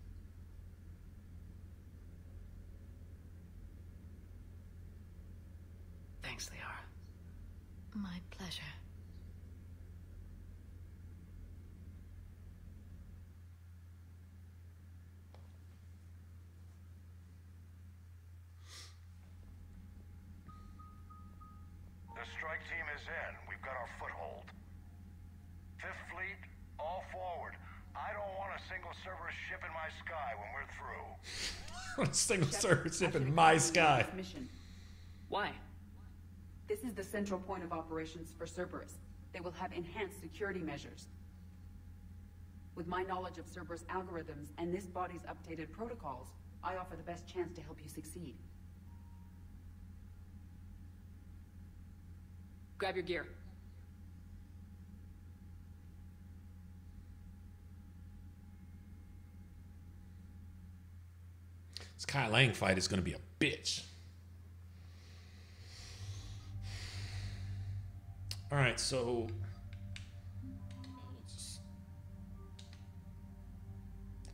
Speaker 2: Thanks, Liara.
Speaker 8: My pleasure.
Speaker 4: The strike team is in. We've got our foothold. Fifth Fleet, all forward. I don't want a single Cerberus ship in my sky when we're through.
Speaker 1: A single Cerberus ship in my sky.
Speaker 9: Mission. Why? This is the central point of operations for Cerberus. They will have enhanced security measures. With my knowledge of Cerberus algorithms and this body's updated protocols, I offer the best chance to help you succeed. Grab your gear.
Speaker 1: This Kai Lang fight is going to be a bitch. All right, so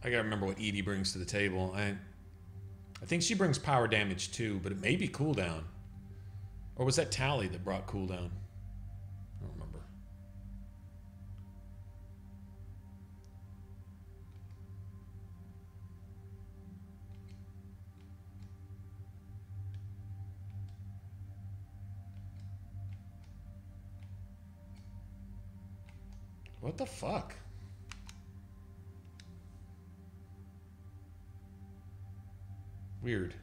Speaker 1: I gotta remember what Edie brings to the table. I think she brings power damage too, but it may be cooldown. Or was that Tally that brought cooldown? I don't remember. What the fuck? Weird.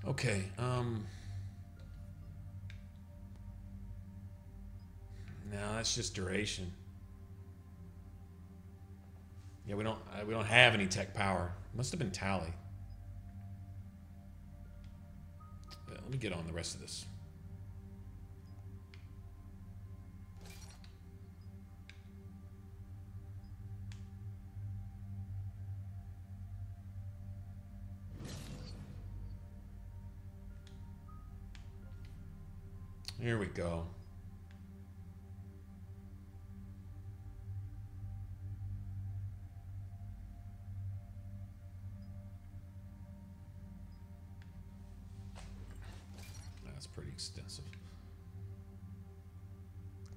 Speaker 1: Okay, no, that's just duration. Yeah, we don't have any tech power. Must have been Tally. But let me get on the rest of this. Here we go. That's pretty extensive.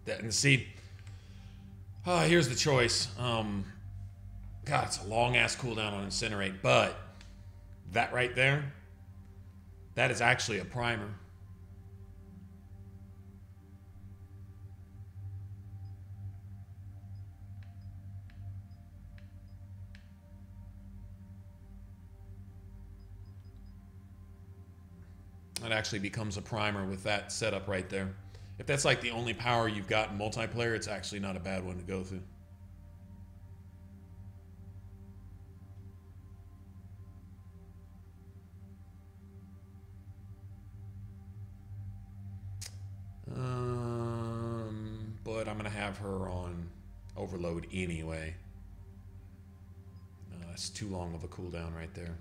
Speaker 1: And see, here's the choice. God, it's a long ass cooldown on Incinerate, but that right there, that is actually a primer. It actually becomes a primer with that setup right there. If that's like the only power you've got in multiplayer, it's actually not a bad one to go through. But I'm gonna have her on overload anyway. That's too long of a cooldown right there.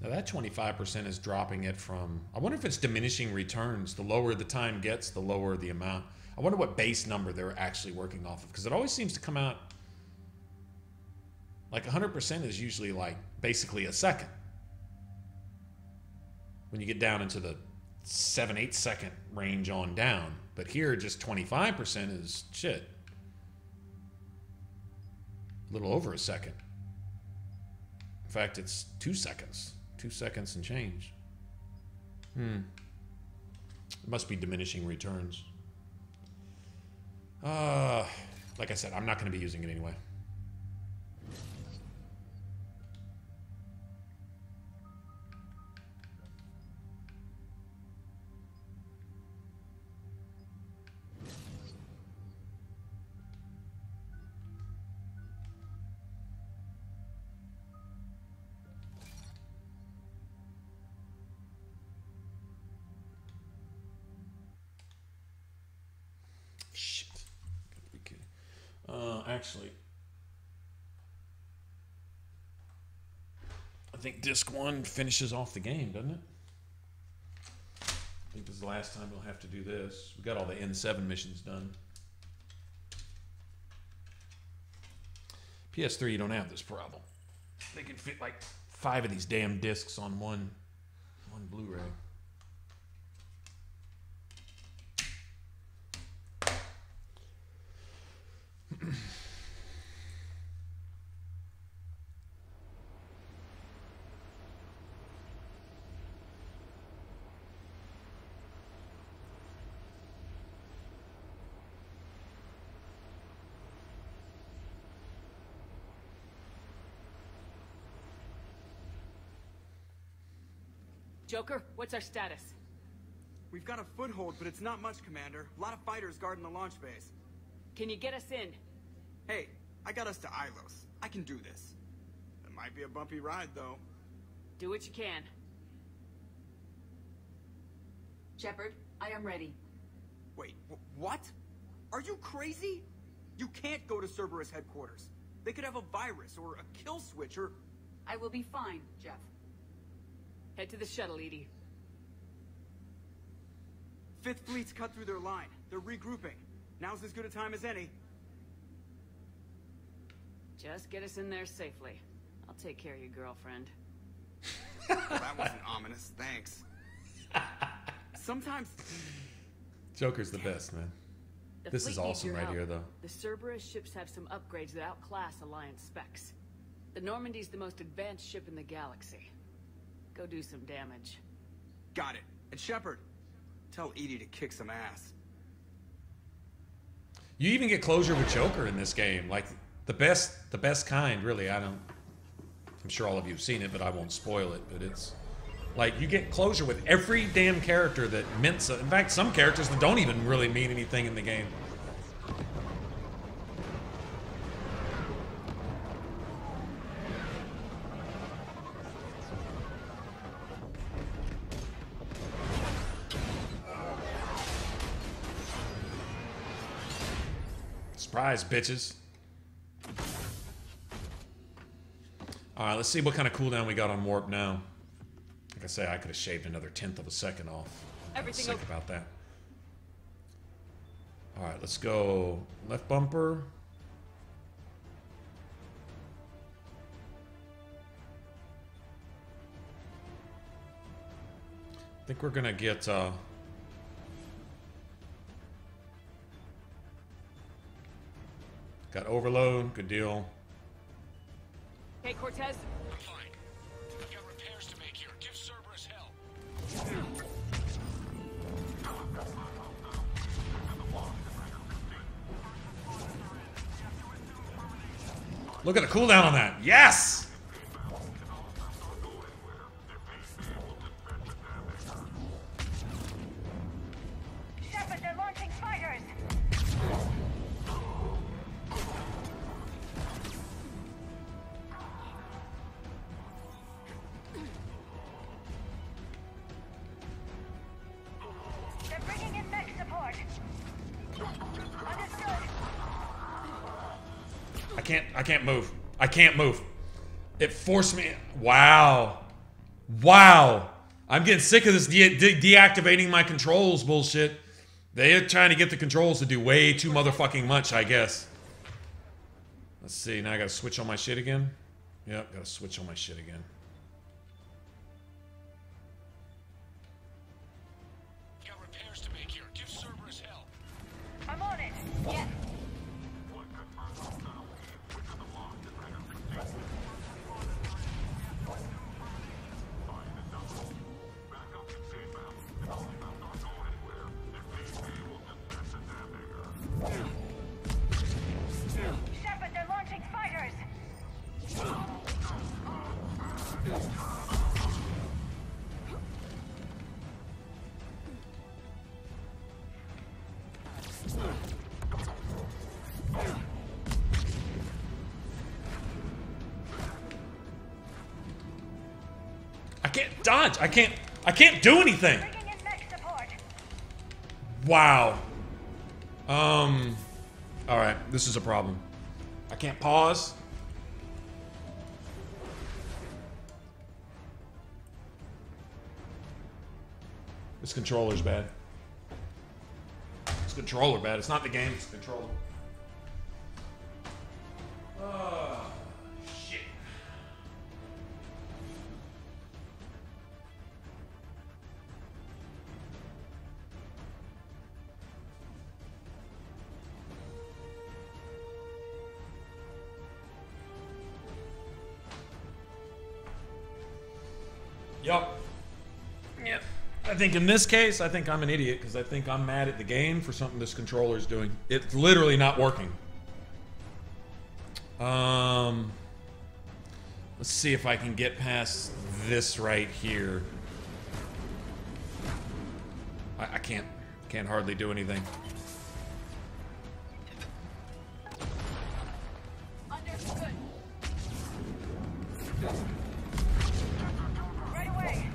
Speaker 1: Now that 25% is dropping it from, I wonder if it's diminishing returns. The lower the time gets, the lower the amount. I wonder what base number they're actually working off of, because it always seems to come out, like 100% is usually like basically a second. When you get down into the 7-8 second range on down. But here just 25% is shit. A little over a second. In fact, it's 2 seconds. 2 seconds and change. It must be diminishing returns. Like I said, I'm not going to be using it anyway. Actually, I think disc 1 finishes off the game, doesn't it? I think this is the last time we'll have to do this. We got all the N7 missions done. PS3, you don't have this problem. They can fit like 5 of these damn discs on one Blu-ray.
Speaker 2: Joker, what's our status?
Speaker 17: We've got a foothold, but it's not much, Commander. A lot of fighters guarding the launch base.
Speaker 2: Can you get us in?
Speaker 17: Hey, I got us to Ilos. I can do this. It might be a bumpy ride, though.
Speaker 2: Do what you can.
Speaker 9: Shepard, I am ready.
Speaker 17: Wait, what? Are you crazy? You can't go to Cerberus headquarters. They could have a virus or a kill switch or...
Speaker 9: I will be fine, Jeff.
Speaker 2: Head to the shuttle, Edie.
Speaker 17: Fifth Fleet's cut through their line. They're regrouping. Now's as good a time as any.
Speaker 2: Just get us in there safely. I'll take care of your girlfriend.
Speaker 17: Well, that wasn't ominous, thanks. Sometimes...
Speaker 1: Joker's the best, man. This is awesome right here, though.
Speaker 2: The Cerberus ships have some upgrades that outclass Alliance specs. The Normandy's the most advanced ship in the galaxy. Go do some damage.
Speaker 17: Got it. And Shepard, tell Edie to kick some ass.
Speaker 1: You even get closure with Joker in this game, like the best kind. Really, I'm sure all of you have seen it, but I won't spoil it. But it's like you get closure with every damn character that meant so. In fact, some characters that don't even really mean anything in the game. Surprise, bitches. Alright, let's see what kind of cooldown we got on warp now. Like I say, I could have shaved another 1/10 of a second off. I'm sick about that. Alright, let's go left bumper. I think we're gonna get got overload, good deal.
Speaker 2: Hey, Cortez.
Speaker 6: I'm fine. I've got repairs to make here. Give Cerberus hell.
Speaker 1: Look at the cooldown on that. Yes!
Speaker 10: Shepard, they're launching fighters! They're bringing in mech support. Understood.
Speaker 1: I can't move. I can't move. It forced me. Wow. Wow. I'm getting sick of this deactivating my controls bullshit. They're trying to get the controls to do way too motherfucking much, I guess. Let's see. Now I gotta switch on my shit again. Yep, gotta switch on my shit again.
Speaker 6: Got repairs to make here. Give Cerberus hell.
Speaker 10: I'm on it. Yeah. Shepard, they're launching fighters.
Speaker 1: I can't dodge. I can't do anything.
Speaker 10: Bringing in mech support.
Speaker 1: Wow. Alright, this is a problem. I can't pause. This controller's bad. It's controller bad. It's not the game, it's the controller. Shit. Yup. Yep. I think in this case, I think I'm an idiot because I think I'm mad at the game for something this controller is doing. It's literally not working. Let's see if I can get past this right here. can't hardly do anything.
Speaker 9: Understood. Right away.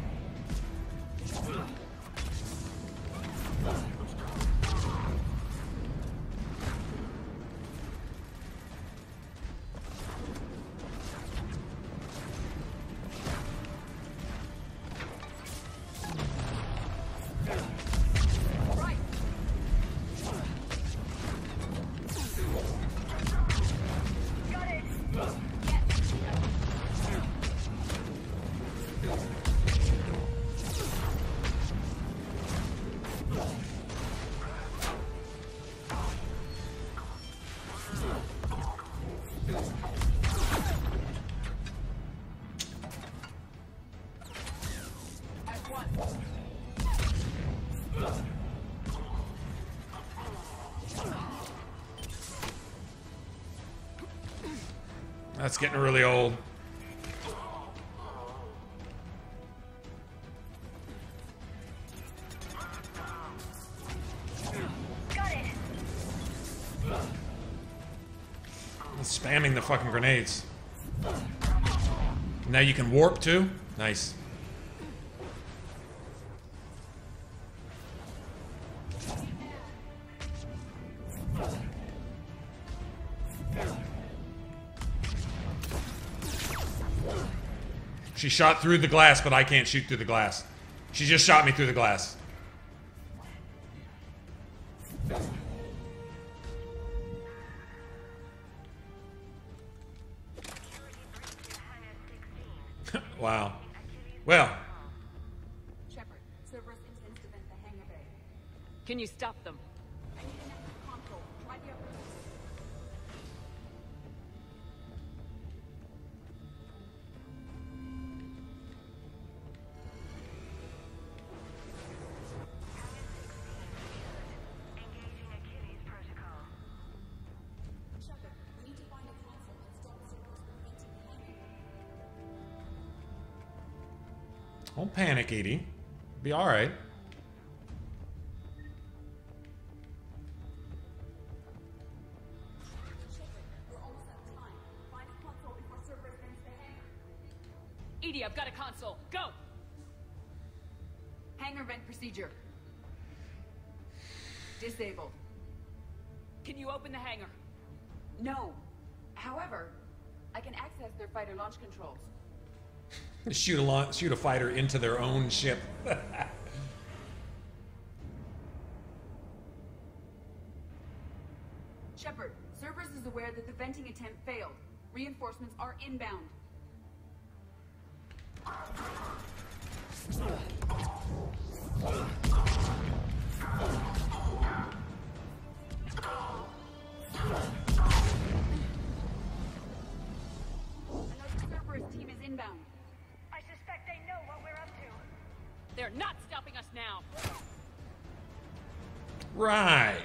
Speaker 1: That's getting really old.
Speaker 10: Got it.
Speaker 1: I'm spamming the fucking grenades. Now you can warp too? Nice. She shot through the glass, but I can't shoot through the glass. She just shot me through the glass. Wow. Well.
Speaker 9: Shepard, Cerberus intends to vent the hangar bay.
Speaker 2: Can you stop them?
Speaker 9: I need an active console. Try the upper. Shepard, we need to find a console and stop Cerberus from venting the hangar.
Speaker 1: Don't panic, Edie. Be alright.
Speaker 2: Edie, I've got a console. Go!
Speaker 9: Hangar vent procedure. Disabled.
Speaker 2: Can you open the hangar?
Speaker 9: No. However, I can access their fighter launch controls.
Speaker 1: Shoot a fighter into their own ship.
Speaker 9: Shepard, Cerberus is aware that the venting attempt failed. Reinforcements are inbound. Another Cerberus team is inbound.
Speaker 10: I suspect they know what we're up to.
Speaker 2: They're not stopping us now.
Speaker 1: Right.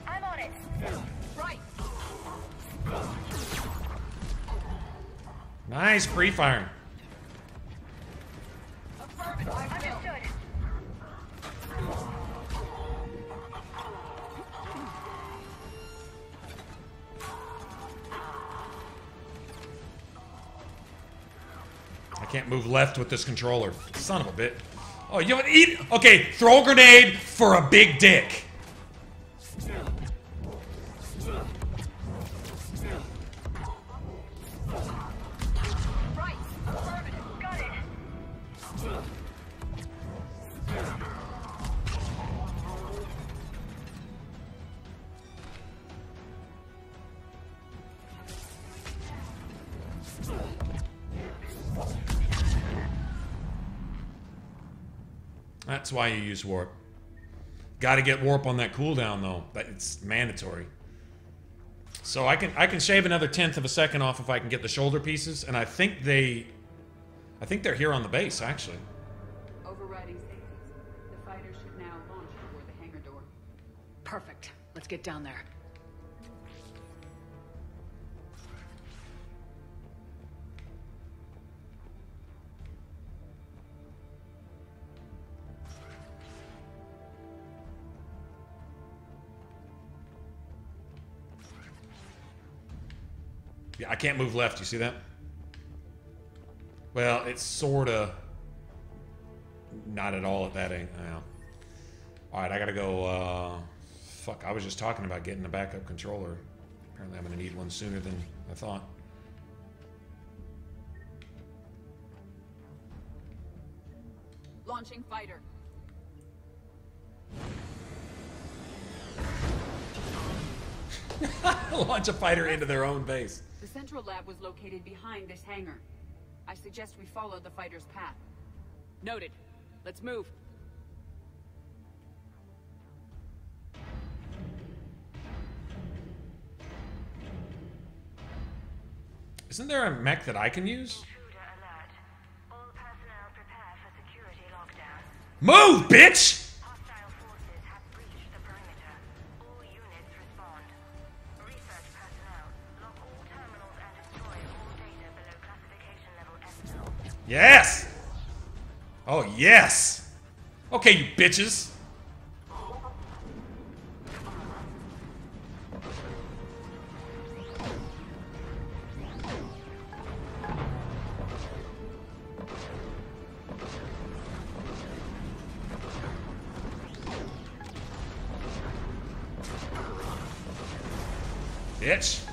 Speaker 10: I'm on it.
Speaker 9: Right.
Speaker 1: Nice pre-firing.
Speaker 9: Affirmative.
Speaker 10: Understood.
Speaker 1: I can't move left with this controller. Son of a bit. Oh, you haven't eat. Okay, throw a grenade for a big dick.
Speaker 9: Right. Affirmative.
Speaker 10: Got it.
Speaker 1: That's why you use warp. Got to get warp on that cooldown though. But it's mandatory. So I can shave another 1/10 of a second off if I can get the shoulder pieces, and I think they're here on the base actually.
Speaker 9: Overriding safeties. The fighter should now launch toward the hangar door.
Speaker 2: Perfect. Let's get down there.
Speaker 1: Yeah, I can't move left. You see that? Well, it's sort of not at all at that angle. Yeah. All right, I gotta go. Fuck, I was just talking about getting a backup controller. Apparently, I'm gonna need one sooner than I thought.
Speaker 9: Launching fighter.
Speaker 1: Launch a fighter into their own base.
Speaker 9: The central lab was located behind this hangar. I suggest we follow the fighter's path.
Speaker 2: Noted. Let's move.
Speaker 1: Isn't there a mech that I can use? Move, bitch! Yes! Oh, yes! Okay, you bitches. Bitch.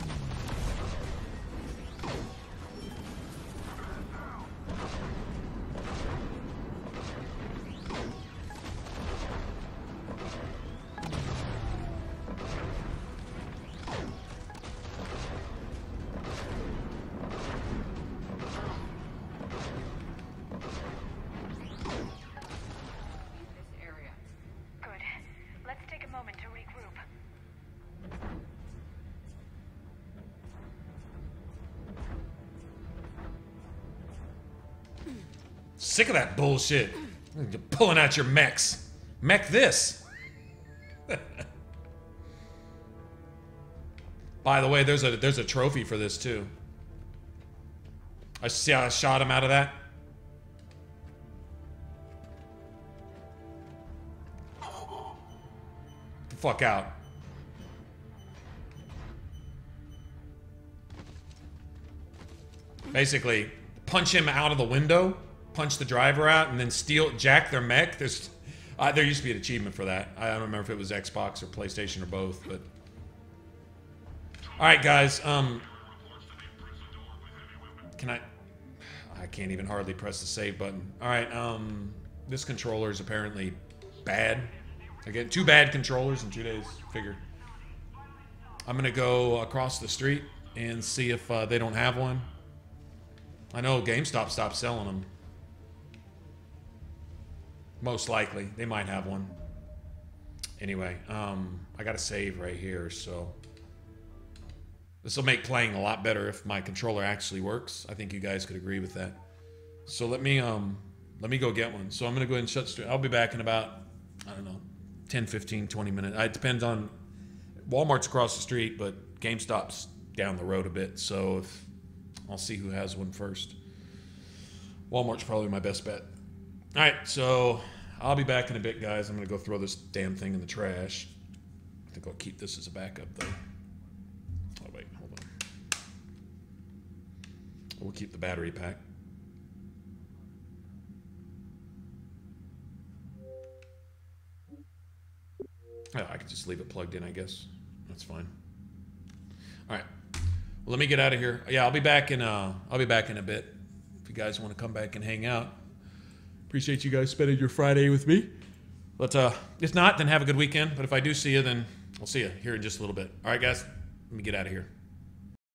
Speaker 1: Sick of that bullshit. You're pulling out your mechs. Mech this. By the way, there's a trophy for this too. I see how I shot him out of that. Get the fuck out. Basically, punch him out of the window. Punch the driver out and then jack their mech. There used to be an achievement for that. I don't remember if it was Xbox or PlayStation or both, but. Alright, guys, can I can't even hardly press the save button. Alright, this controller is apparently bad. Again, 2 bad controllers in 2 days, figured. I'm gonna go across the street and see if they don't have one. I know GameStop stopped selling them. Most likely. They might have one. Anyway, I got a save right here, so this will make playing a lot better if my controller actually works. I think you guys could agree with that. So let me go get one. So I'm gonna go ahead and shut stream. I'll be back in about, I don't know, 10, 15, 20 minutes. It depends on, Walmart's across the street, but GameStop's down the road a bit, so I'll see who has one first. Walmart's probably my best bet. All right, so I'll be back in a bit, guys. I'm going to go throw this damn thing in the trash. I think I'll keep this as a backup, though. Oh, wait, hold on. We'll keep the battery pack. Oh, I could just leave it plugged in, I guess. That's fine. All right. Well, let me get out of here. Yeah, I'll be back in a bit. If you guys want to come back and hang out. Appreciate you guys spending your Friday with me. But if not, then have a good weekend. But if I do see you, then I'll see you here in just a little bit. All right, guys, let me get out of here.